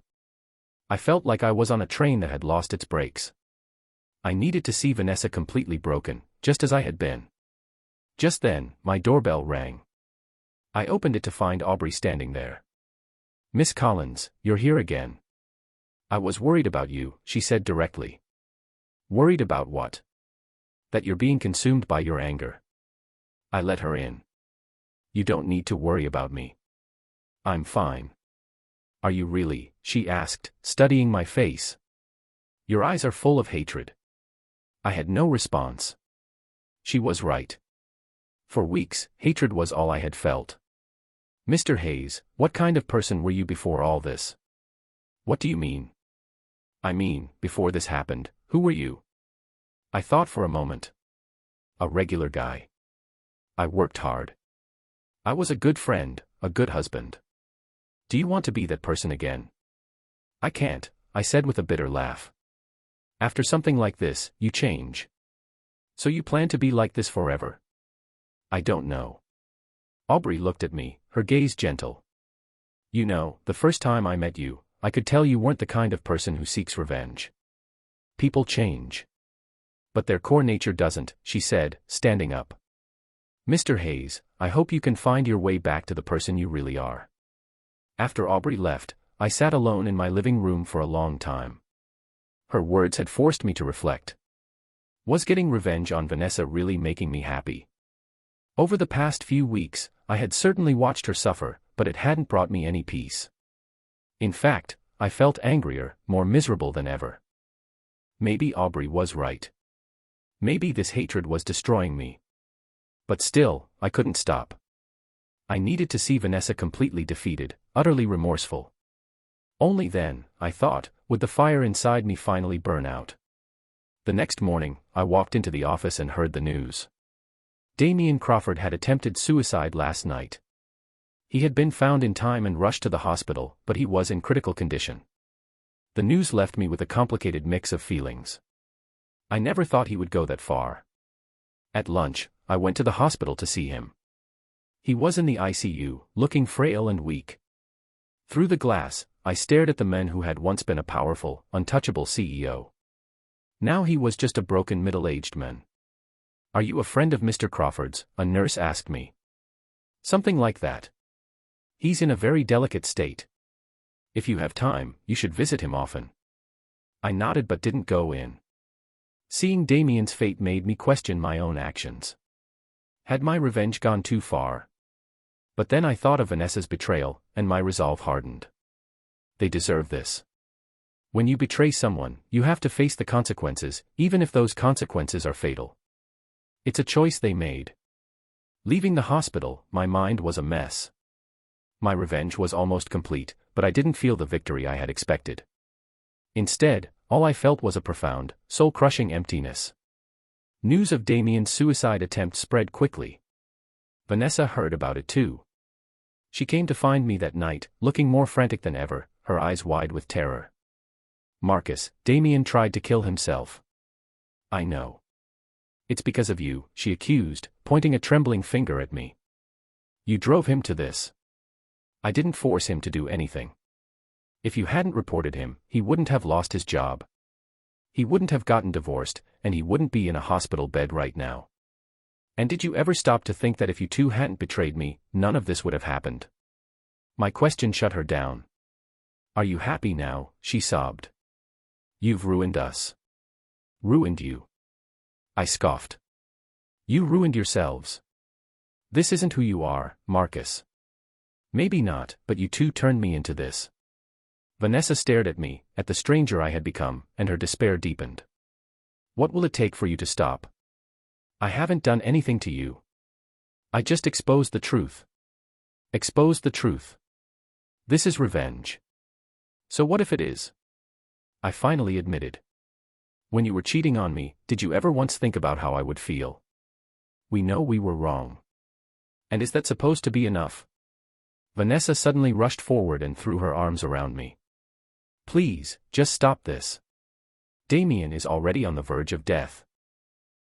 I felt like I was on a train that had lost its brakes. I needed to see Vanessa completely broken, just as I had been. Just then, my doorbell rang. I opened it to find Aubrey standing there. Miss Collins, you're here again. I was worried about you, she said directly. Worried about what? That you're being consumed by your anger. I let her in. You don't need to worry about me. I'm fine. Are you really? She asked, studying my face. Your eyes are full of hatred. I had no response. She was right. For weeks, hatred was all I had felt. Mr. Hayes, what kind of person were you before all this? What do you mean? I mean, before this happened, who were you? I thought for a moment. A regular guy. I worked hard. I was a good friend, a good husband. Do you want to be that person again? I can't, I said with a bitter laugh. After something like this, you change. So you plan to be like this forever? I don't know. Aubrey looked at me, her gaze gentle. You know, the first time I met you, I could tell you weren't the kind of person who seeks revenge. People change. But their core nature doesn't, she said, standing up. Mr. Hayes, I hope you can find your way back to the person you really are. After Aubrey left, I sat alone in my living room for a long time. Her words had forced me to reflect. Was getting revenge on Vanessa really making me happy? Over the past few weeks, I had certainly watched her suffer, but it hadn't brought me any peace. In fact, I felt angrier, more miserable than ever. Maybe Aubrey was right. Maybe this hatred was destroying me. But still, I couldn't stop. I needed to see Vanessa completely defeated, utterly remorseful. Only then, I thought, would the fire inside me finally burn out. The next morning, I walked into the office and heard the news. Damien Crawford had attempted suicide last night. He had been found in time and rushed to the hospital, but he was in critical condition. The news left me with a complicated mix of feelings. I never thought he would go that far. At lunch, I went to the hospital to see him. He was in the ICU, looking frail and weak. Through the glass, I stared at the man who had once been a powerful, untouchable CEO. Now he was just a broken middle-aged man. Are you a friend of Mr. Crawford's? A nurse asked me. Something like that. He's in a very delicate state. If you have time, you should visit him often. I nodded but didn't go in. Seeing Damien's fate made me question my own actions. Had my revenge gone too far? But then I thought of Vanessa's betrayal, and my resolve hardened. They deserve this. When you betray someone, you have to face the consequences, even if those consequences are fatal. It's a choice they made. Leaving the hospital, my mind was a mess. My revenge was almost complete, but I didn't feel the victory I had expected. Instead, all I felt was a profound, soul-crushing emptiness. News of Damien's suicide attempt spread quickly. Vanessa heard about it too. She came to find me that night, looking more frantic than ever, her eyes wide with terror. Marcus, Damien tried to kill himself. I know. It's because of you, she accused, pointing a trembling finger at me. You drove him to this. I didn't force him to do anything. If you hadn't reported him, he wouldn't have lost his job. He wouldn't have gotten divorced, and he wouldn't be in a hospital bed right now. And did you ever stop to think that if you two hadn't betrayed me, none of this would have happened? My question shut her down. Are you happy now? She sobbed. You've ruined us. Ruined you. I scoffed. You ruined yourselves. This isn't who you are, Marcus. Maybe not, but you two turned me into this. Vanessa stared at me, at the stranger I had become, and her despair deepened. What will it take for you to stop? I haven't done anything to you. I just exposed the truth. Exposed the truth. This is revenge. So what if it is? I finally admitted. When you were cheating on me, did you ever once think about how I would feel? We know we were wrong. And is that supposed to be enough? Vanessa suddenly rushed forward and threw her arms around me. Please, just stop this. Damien is already on the verge of death.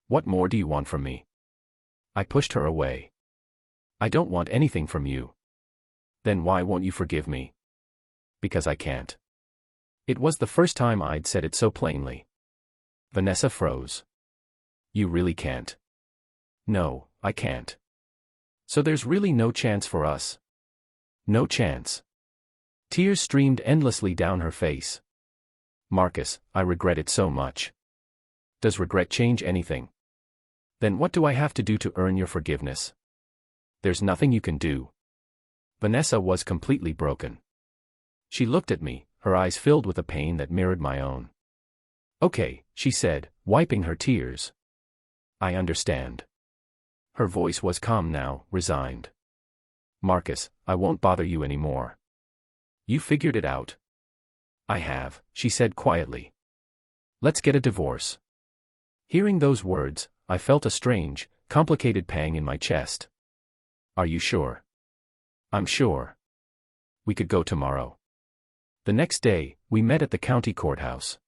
What more do you want from me? I pushed her away. I don't want anything from you. Then why won't you forgive me? Because I can't. It was the first time I'd said it so plainly. Vanessa froze. You really can't. No, I can't. So there's really no chance for us? No chance. Tears streamed endlessly down her face. Marcus, I regret it so much. Does regret change anything? Then what do I have to do to earn your forgiveness? There's nothing you can do. Vanessa was completely broken. She looked at me, her eyes filled with a pain that mirrored my own. Okay, she said, wiping her tears. I understand. Her voice was calm now, resigned. Marcus, I won't bother you anymore. You figured it out? I have, she said quietly. Let's get a divorce. Hearing those words, I felt a strange, complicated pang in my chest. Are you sure? I'm sure. We could go tomorrow. The next day, we met at the county courthouse.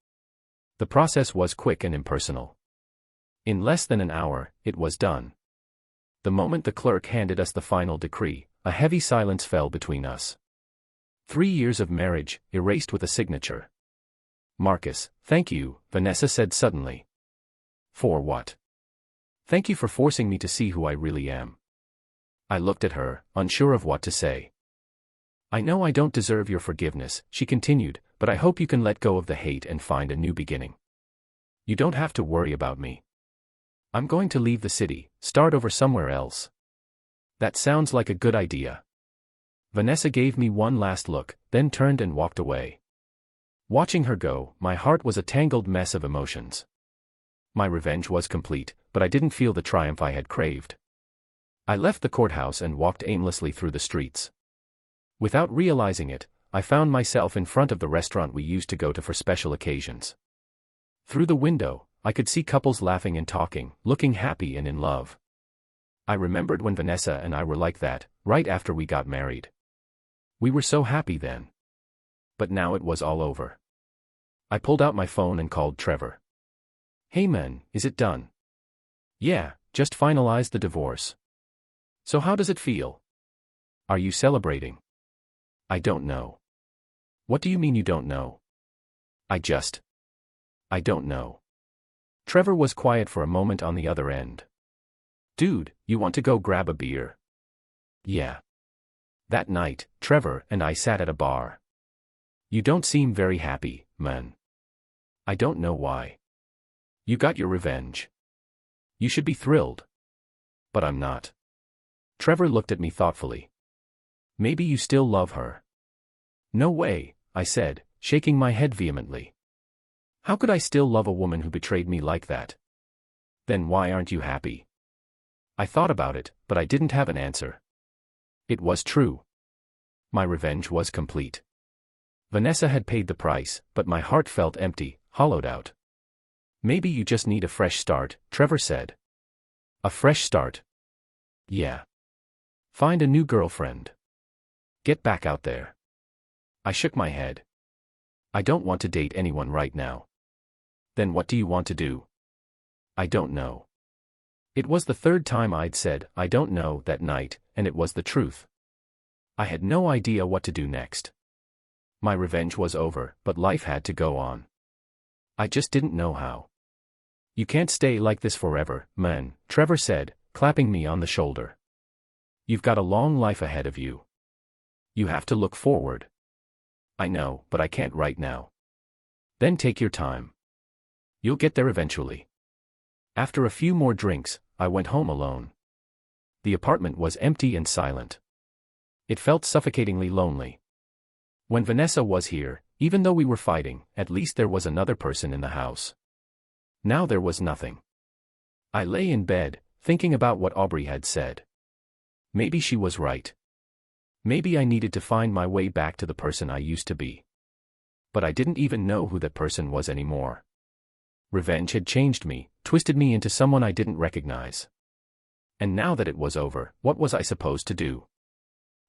The process was quick and impersonal. In less than an hour, it was done. The moment the clerk handed us the final decree, a heavy silence fell between us. 3 years of marriage, erased with a signature. Marcus, thank you, Vanessa said suddenly. For what? Thank you for forcing me to see who I really am. I looked at her, unsure of what to say. I know I don't deserve your forgiveness, she continued, but I hope you can let go of the hate and find a new beginning. You don't have to worry about me. I'm going to leave the city, start over somewhere else. That sounds like a good idea. Vanessa gave me one last look, then turned and walked away. Watching her go, my heart was a tangled mess of emotions. My revenge was complete, but I didn't feel the triumph I had craved. I left the courthouse and walked aimlessly through the streets. Without realizing it, I found myself in front of the restaurant we used to go to for special occasions. Through the window, I could see couples laughing and talking, looking happy and in love. I remembered when Vanessa and I were like that, right after we got married. We were so happy then. But now it was all over. I pulled out my phone and called Trevor. Hey man, is it done? Yeah, just finalized the divorce. So how does it feel? Are you celebrating? I don't know. What do you mean you don't know? I don't know. Trevor was quiet for a moment on the other end. Dude, you want to go grab a beer? Yeah. That night, Trevor and I sat at a bar. You don't seem very happy, man. I don't know why. You got your revenge. You should be thrilled. But I'm not. Trevor looked at me thoughtfully. Maybe you still love her. No way, I said, shaking my head vehemently. How could I still love a woman who betrayed me like that? Then why aren't you happy? I thought about it, but I didn't have an answer. It was true. My revenge was complete. Vanessa had paid the price, but my heart felt empty, hollowed out. Maybe you just need a fresh start, Trevor said. A fresh start? Yeah. Find a new girlfriend. Get back out there. I shook my head. I don't want to date anyone right now. Then what do you want to do? I don't know. It was the third time I'd said, I don't know, that night, and it was the truth. I had no idea what to do next. My revenge was over, but life had to go on. I just didn't know how. You can't stay like this forever, man, Trevor said, clapping me on the shoulder. You've got a long life ahead of you. You have to look forward. I know, but I can't right now. Then take your time. You'll get there eventually. After a few more drinks, I went home alone. The apartment was empty and silent. It felt suffocatingly lonely. When Vanessa was here, even though we were fighting, at least there was another person in the house. Now there was nothing. I lay in bed, thinking about what Aubrey had said. Maybe she was right. Maybe I needed to find my way back to the person I used to be. But I didn't even know who that person was anymore. Revenge had changed me, twisted me into someone I didn't recognize. And now that it was over, what was I supposed to do?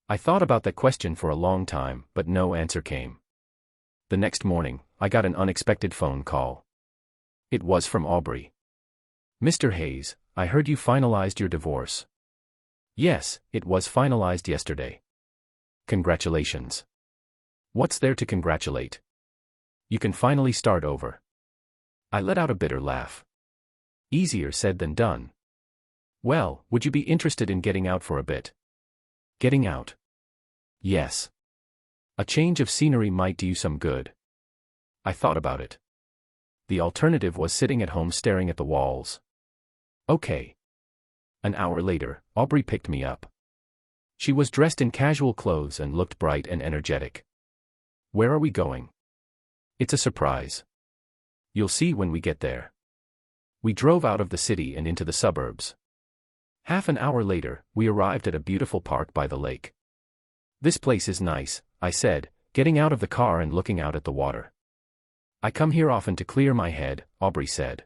I thought about that question for a long time, but no answer came. The next morning, I got an unexpected phone call. It was from Aubrey. Mr. Hayes, I heard you finalized your divorce. Yes, it was finalized yesterday. Congratulations. What's there to congratulate? You can finally start over. I let out a bitter laugh. Easier said than done. Well, would you be interested in getting out for a bit? Getting out? Yes. A change of scenery might do you some good. I thought about it. The alternative was sitting at home staring at the walls. Okay. An hour later, Aubrey picked me up. She was dressed in casual clothes and looked bright and energetic. Where are we going? It's a surprise. You'll see when we get there. We drove out of the city and into the suburbs. Half an hour later, we arrived at a beautiful park by the lake. This place is nice, I said, getting out of the car and looking out at the water. I come here often to clear my head, Aubrey said.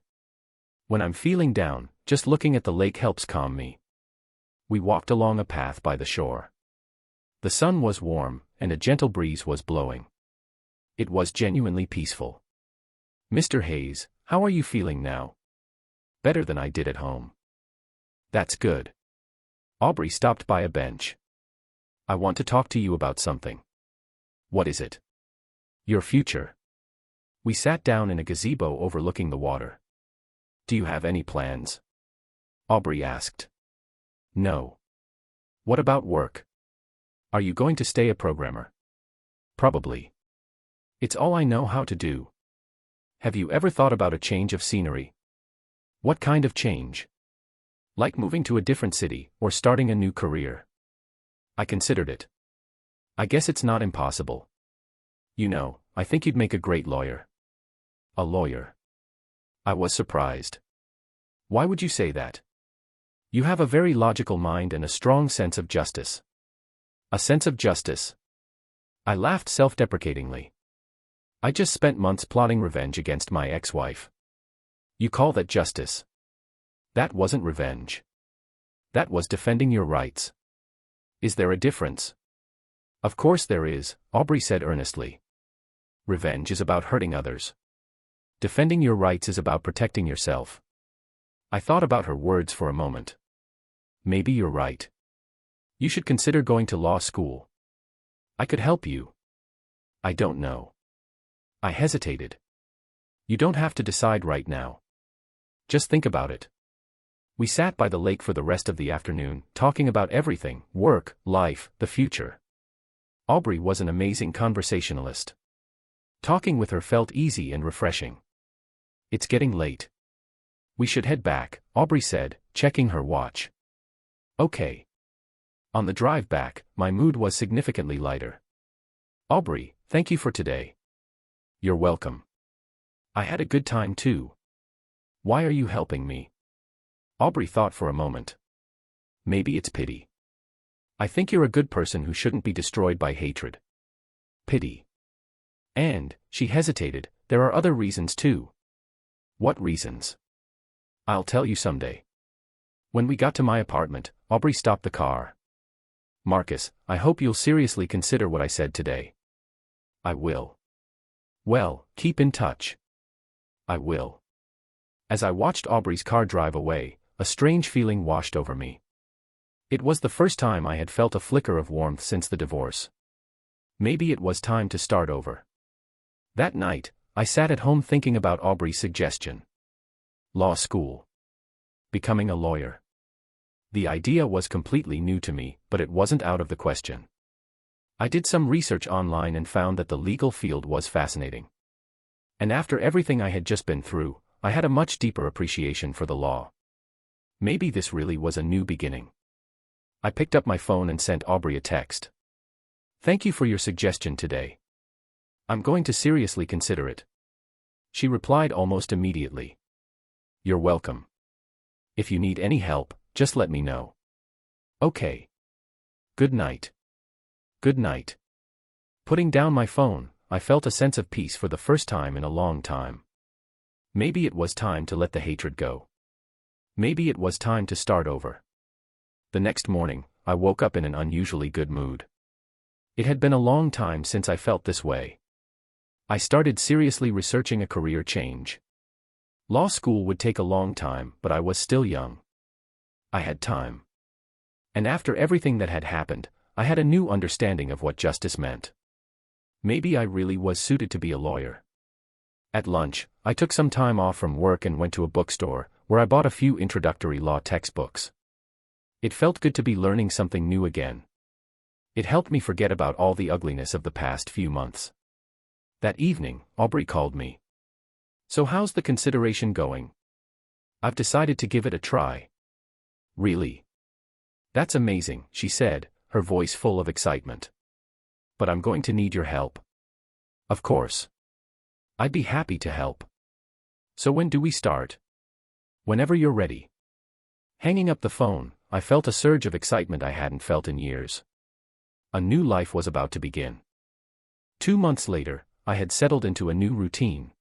When I'm feeling down, Just looking at the lake helps calm me. We walked along a path by the shore. The sun was warm, and a gentle breeze was blowing. It was genuinely peaceful. "Mr. Hayes, how are you feeling now?" "Better than I did at home." "That's good." Aubrey stopped by a bench. "I want to talk to you about something." "What is it?" "Your future." We sat down in a gazebo overlooking the water. "Do you have any plans?" Aubrey asked. "No." "What about work? Are you going to stay a programmer?" "Probably. It's all I know how to do." "Have you ever thought about a change of scenery?" "What kind of change?" "Like moving to a different city, or starting a new career." I considered it. "I guess it's not impossible. You know, I think you'd make a great lawyer." "A lawyer?" I was surprised. "Why would you say that?" "You have a very logical mind and a strong sense of justice." "A sense of justice?" I laughed self-deprecatingly. "I just spent months plotting revenge against my ex-wife." "You call that justice?" "That wasn't revenge. That was defending your rights." "Is there a difference?" "Of course there is," Aubrey said earnestly. "Revenge is about hurting others. Defending your rights is about protecting yourself." I thought about her words for a moment. "Maybe you're right. You should consider going to law school. I could help you." "I don't know." I hesitated. "You don't have to decide right now. Just think about it." We sat by the lake for the rest of the afternoon, talking about everything: work, life, the future. Aubrey was an amazing conversationalist. Talking with her felt easy and refreshing. "It's getting late. We should head back," Aubrey said, checking her watch. "Okay." On the drive back, my mood was significantly lighter. "Aubrey, thank you for today." "You're welcome. I had a good time too." "Why are you helping me?" Aubrey thought for a moment. "Maybe it's pity. I think you're a good person who shouldn't be destroyed by hatred." "Pity. And," she hesitated, "there are other reasons too." "What reasons?" "I'll tell you someday." When we got to my apartment, Aubrey stopped the car. "Marcus, I hope you'll seriously consider what I said today." "I will." "Well, keep in touch." "I will." As I watched Aubrey's car drive away, a strange feeling washed over me. It was the first time I had felt a flicker of warmth since the divorce. Maybe it was time to start over. That night, I sat at home thinking about Aubrey's suggestion. Law school. Becoming a lawyer. The idea was completely new to me, but it wasn't out of the question. I did some research online and found that the legal field was fascinating. And after everything I had just been through, I had a much deeper appreciation for the law. Maybe this really was a new beginning. I picked up my phone and sent Aubrey a text. "Thank you for your suggestion today. I'm going to seriously consider it." She replied almost immediately. "You're welcome. If you need any help, just let me know." "Okay. Good night." "Good night." Putting down my phone, I felt a sense of peace for the first time in a long time. Maybe it was time to let the hatred go. Maybe it was time to start over. The next morning, I woke up in an unusually good mood. It had been a long time since I felt this way. I started seriously researching a career change. Law school would take a long time, but I was still young. I had time. And after everything that had happened, I had a new understanding of what justice meant. Maybe I really was suited to be a lawyer. At lunch, I took some time off from work and went to a bookstore, where I bought a few introductory law textbooks. It felt good to be learning something new again. It helped me forget about all the ugliness of the past few months. That evening, Aubrey called me. "So how's the consideration going?" "I've decided to give it a try." "Really?" "That's amazing," she said, her voice full of excitement. "But I'm going to need your help." "Of course. I'd be happy to help. So when do we start?" "Whenever you're ready." Hanging up the phone, I felt a surge of excitement I hadn't felt in years. A new life was about to begin. 2 months later, I had settled into a new routine.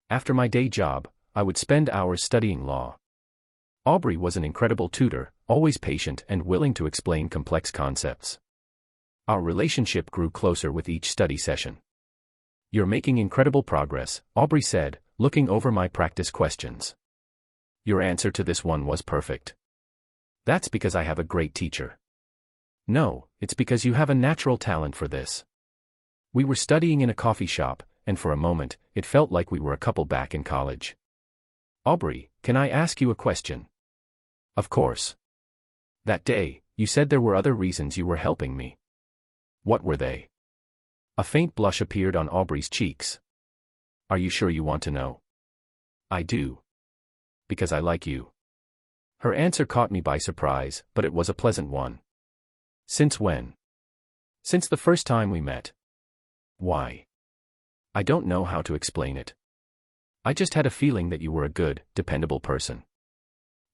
After my day job, I would spend hours studying law. Aubrey was an incredible tutor, always patient and willing to explain complex concepts. Our relationship grew closer with each study session. "You're making incredible progress," Aubrey said, looking over my practice questions. "Your answer to this one was perfect." "That's because I have a great teacher." "No, it's because you have a natural talent for this." We were studying in a coffee shop, and for a moment, it felt like we were a couple back in college. "Aubrey, can I ask you a question?" "Of course." "That day, you said there were other reasons you were helping me. What were they?" A faint blush appeared on Aubrey's cheeks. "Are you sure you want to know?" "I do. Because I like you." Her answer caught me by surprise, but it was a pleasant one. "Since when?" "Since the first time we met." "Why?" "I don't know how to explain it. I just had a feeling that you were a good, dependable person."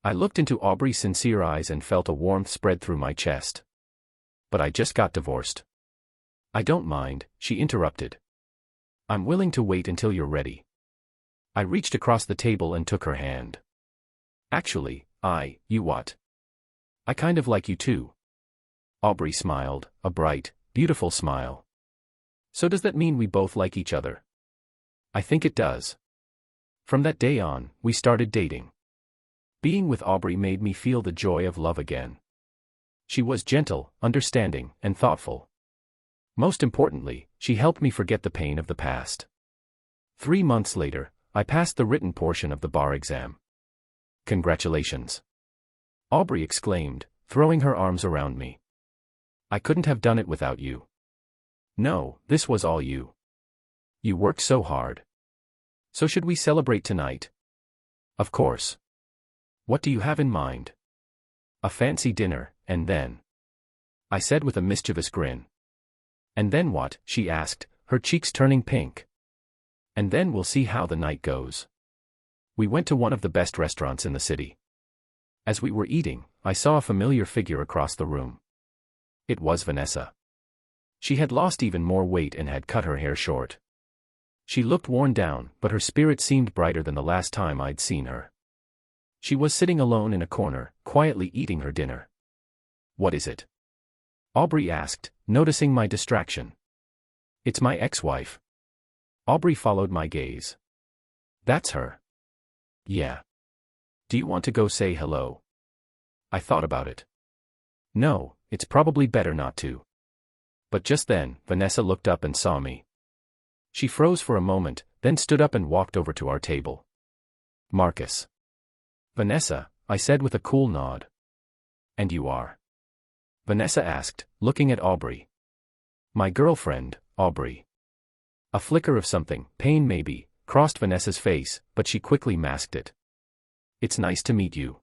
I looked into Aubrey's sincere eyes and felt a warmth spread through my chest. "But I just got divorced." "I don't mind," she interrupted. "I'm willing to wait until you're ready." I reached across the table and took her hand. "Actually, you what? I kind of like you too." Aubrey smiled, a bright, beautiful smile. "So does that mean we both like each other?" "I think it does." From that day on, we started dating. Being with Aubrey made me feel the joy of love again. She was gentle, understanding, and thoughtful. Most importantly, she helped me forget the pain of the past. 3 months later, I passed the written portion of the bar exam. "Congratulations!" Aubrey exclaimed, throwing her arms around me. "I couldn't have done it without you." "No, this was all you. You worked so hard. So should we celebrate tonight?" "Of course. What do you have in mind?" "A fancy dinner, and then," I said with a mischievous grin. "And then what?" she asked, her cheeks turning pink. "And then we'll see how the night goes." We went to one of the best restaurants in the city. As we were eating, I saw a familiar figure across the room. It was Vanessa. She had lost even more weight and had cut her hair short. She looked worn down, but her spirit seemed brighter than the last time I'd seen her. She was sitting alone in a corner, quietly eating her dinner. "What is it?" Aubrey asked, noticing my distraction. "It's my ex-wife." Aubrey followed my gaze. "That's her." "Yeah. Do you want to go say hello?" I thought about it. "No, it's probably better not to." But just then, Vanessa looked up and saw me. She froze for a moment, then stood up and walked over to our table. "Marcus." "Vanessa," I said with a cool nod. "And you are?" Vanessa asked, looking at Aubrey. "My girlfriend, Aubrey." A flicker of something, pain maybe, crossed Vanessa's face, but she quickly masked it. "It's nice to meet you."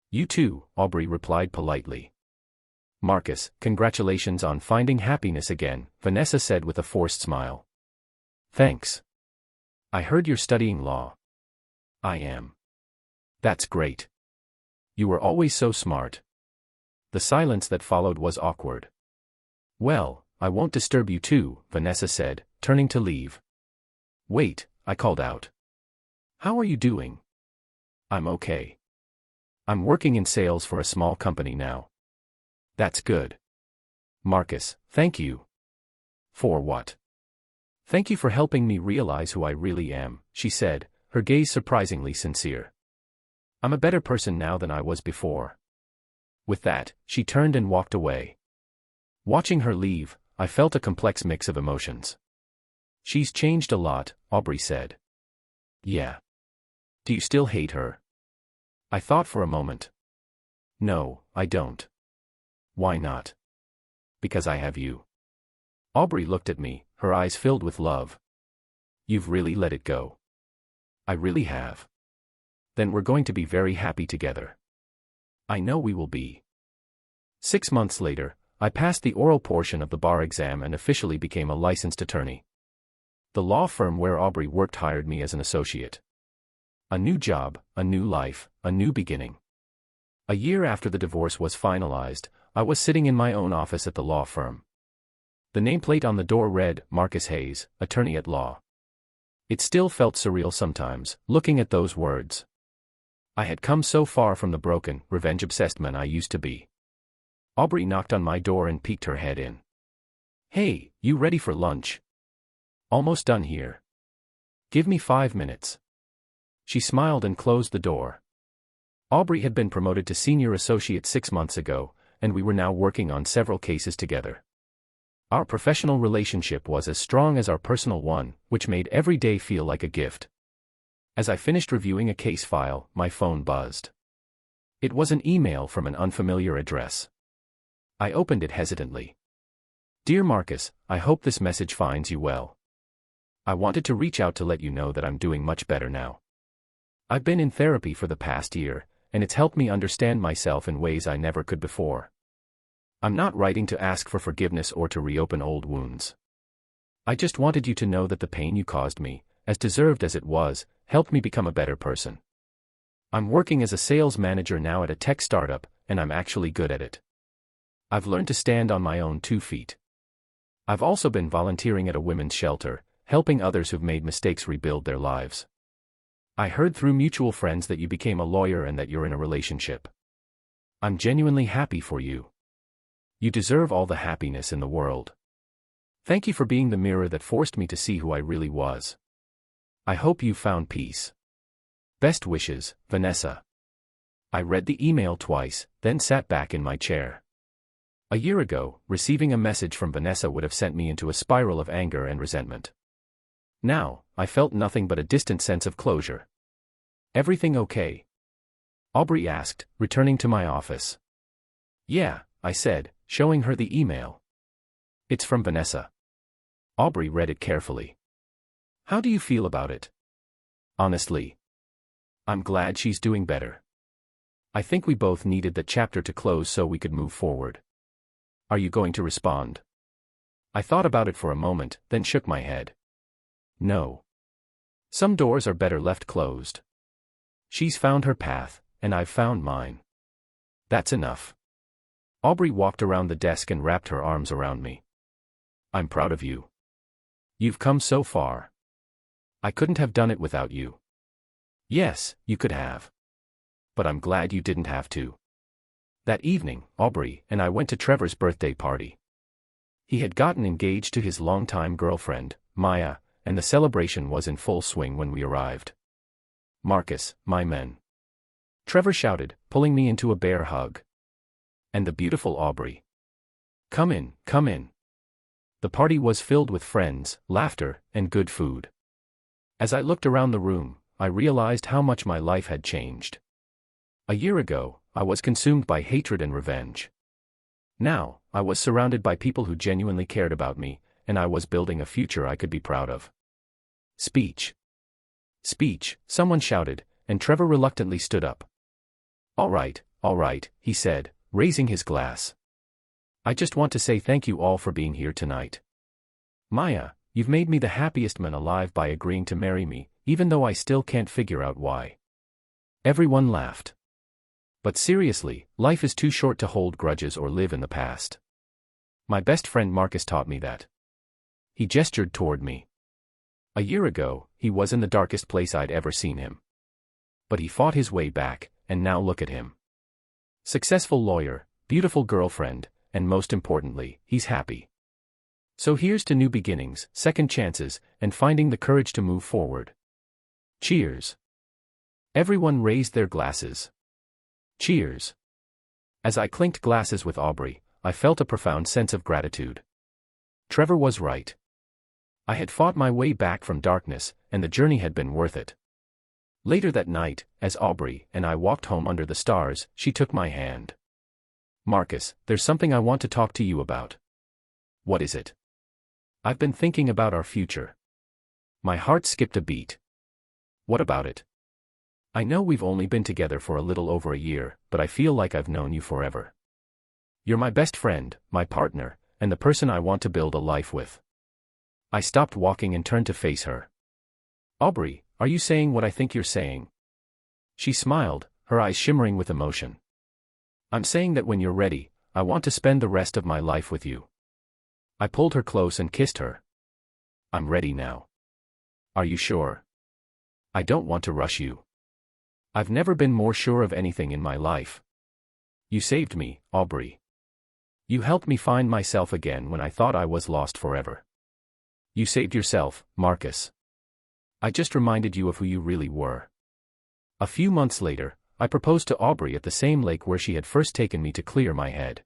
"You too," Aubrey replied politely. "Marcus, congratulations on finding happiness again," Vanessa said with a forced smile. "Thanks. I heard you're studying law." "I am." "That's great. You were always so smart." The silence that followed was awkward. "Well, I won't disturb you too," Vanessa said, turning to leave. "Wait," I called out. "How are you doing?" "I'm okay. I'm working in sales for a small company now." "That's good." "Marcus, thank you." "For what?" "Thank you for helping me realize who I really am," she said, her gaze surprisingly sincere. "I'm a better person now than I was before." With that, she turned and walked away. Watching her leave, I felt a complex mix of emotions. "She's changed a lot," Aubrey said. "Yeah. Do you still hate her?" I thought for a moment. "No, I don't." "Why not?" "Because I have you." Aubrey looked at me, her eyes filled with love. "You've really let it go." "I really have." "Then we're going to be very happy together." "I know we will be." 6 months later, I passed the oral portion of the bar exam and officially became a licensed attorney. The law firm where Aubrey worked hired me as an associate. A new job, a new life, a new beginning. A year after the divorce was finalized, I was sitting in my own office at the law firm. The nameplate on the door read, "Marcus Hayes, Attorney at Law." It still felt surreal sometimes, looking at those words. I had come so far from the broken, revenge-obsessed man I used to be. Aubrey knocked on my door and peeked her head in. "Hey, you ready for lunch?" "Almost done here. Give me 5 minutes." She smiled and closed the door. Aubrey had been promoted to senior associate 6 months ago, and we were now working on several cases together. Our professional relationship was as strong as our personal one, which made every day feel like a gift. As I finished reviewing a case file, my phone buzzed. It was an email from an unfamiliar address. I opened it hesitantly. "Dear Marcus, I hope this message finds you well. I wanted to reach out to let you know that I'm doing much better now. I've been in therapy for the past year, and it's helped me understand myself in ways I never could before. I'm not writing to ask for forgiveness or to reopen old wounds. I just wanted you to know that the pain you caused me, as deserved as it was, helped me become a better person. I'm working as a sales manager now at a tech startup, and I'm actually good at it. I've learned to stand on my own 2 feet. I've also been volunteering at a women's shelter, helping others who've made mistakes rebuild their lives. I heard through mutual friends that you became a lawyer and that you're in a relationship. I'm genuinely happy for you. You deserve all the happiness in the world. Thank you for being the mirror that forced me to see who I really was. I hope you found peace. Best wishes, Vanessa." I read the email twice, then sat back in my chair. A year ago, receiving a message from Vanessa would have sent me into a spiral of anger and resentment. Now, I felt nothing but a distant sense of closure. "Everything okay?" Aubrey asked, returning to my office. "Yeah," I said, showing her the email. "It's from Vanessa." Aubrey read it carefully. "How do you feel about it?" "Honestly, I'm glad she's doing better. I think we both needed that chapter to close so we could move forward. Are you going to respond?" I thought about it for a moment, then shook my head. No. Some doors are better left closed. She's found her path, and I've found mine. That's enough. Aubrey walked around the desk and wrapped her arms around me. "I'm proud of you. You've come so far. I couldn't have done it without you." "Yes, you could have. But I'm glad you didn't have to." That evening, Aubrey and I went to Trevor's birthday party. He had gotten engaged to his longtime girlfriend, Maya, and the celebration was in full swing when we arrived. "Marcus, my man," Trevor shouted, pulling me into a bear hug. "And the beautiful Aubrey. Come in, come in." The party was filled with friends, laughter, and good food. As I looked around the room, I realized how much my life had changed. A year ago, I was consumed by hatred and revenge. Now, I was surrounded by people who genuinely cared about me, and I was building a future I could be proud of. "Speech. Speech," someone shouted, and Trevor reluctantly stood up. All right," he said, raising his glass. "I just want to say thank you all for being here tonight. Maya, you've made me the happiest man alive by agreeing to marry me, even though I still can't figure out why." Everyone laughed. But seriously, life is too short to hold grudges or live in the past. My best friend Marcus taught me that. He gestured toward me. A year ago, he was in the darkest place I'd ever seen him. But he fought his way back, and now look at him. Successful lawyer, beautiful girlfriend, and most importantly, he's happy. So here's to new beginnings, second chances, and finding the courage to move forward. Cheers. Everyone raised their glasses. Cheers. As I clinked glasses with Aubrey, I felt a profound sense of gratitude. Trevor was right. I had fought my way back from darkness, and the journey had been worth it. Later that night, as Aubrey and I walked home under the stars, she took my hand. "Marcus, there's something I want to talk to you about." "What is it?" "I've been thinking about our future." My heart skipped a beat. "What about it?" "I know we've only been together for a little over a year, but I feel like I've known you forever. You're my best friend, my partner, and the person I want to build a life with." I stopped walking and turned to face her. "Aubrey, are you saying what I think you're saying?" She smiled, her eyes shimmering with emotion. "I'm saying that when you're ready, I want to spend the rest of my life with you." I pulled her close and kissed her. "I'm ready now." "Are you sure?" "I don't want to rush you." I've never been more sure of anything in my life. You saved me, Aubrey. You helped me find myself again when I thought I was lost forever. You saved yourself, Marcus. I just reminded you of who you really were. A few months later, I proposed to Aubrey at the same lake where she had first taken me to clear my head.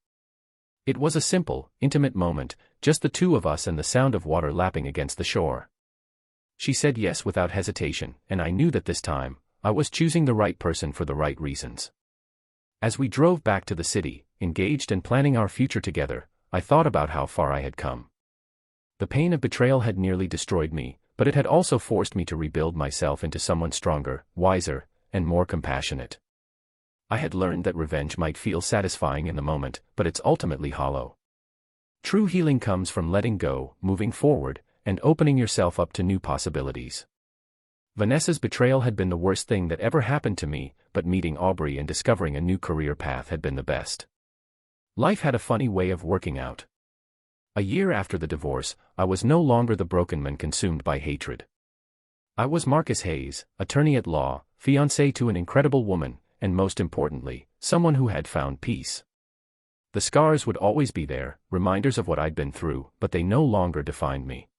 It was a simple, intimate moment, just the two of us and the sound of water lapping against the shore. She said yes without hesitation, and I knew that this time, I was choosing the right person for the right reasons. As we drove back to the city, engaged and planning our future together, I thought about how far I had come. The pain of betrayal had nearly destroyed me, but it had also forced me to rebuild myself into someone stronger, wiser, and more compassionate. I had learned that revenge might feel satisfying in the moment, but it's ultimately hollow. True healing comes from letting go, moving forward, and opening yourself up to new possibilities. Vanessa's betrayal had been the worst thing that ever happened to me, but meeting Aubrey and discovering a new career path had been the best. Life had a funny way of working out. A year after the divorce, I was no longer the broken man consumed by hatred. I was Marcus Hayes, attorney at law, fiancé to an incredible woman, and most importantly, someone who had found peace. The scars would always be there, reminders of what I'd been through, but they no longer defined me.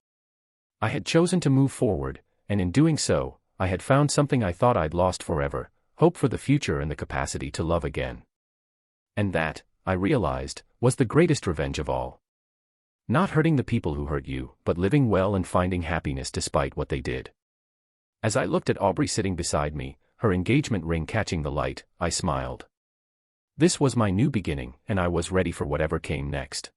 I had chosen to move forward, and in doing so, I had found something I thought I'd lost forever, hope for the future and the capacity to love again. And that, I realized, was the greatest revenge of all. Not hurting the people who hurt you, but living well and finding happiness despite what they did. As I looked at Aubrey sitting beside me, her engagement ring catching the light, I smiled. This was my new beginning, and I was ready for whatever came next.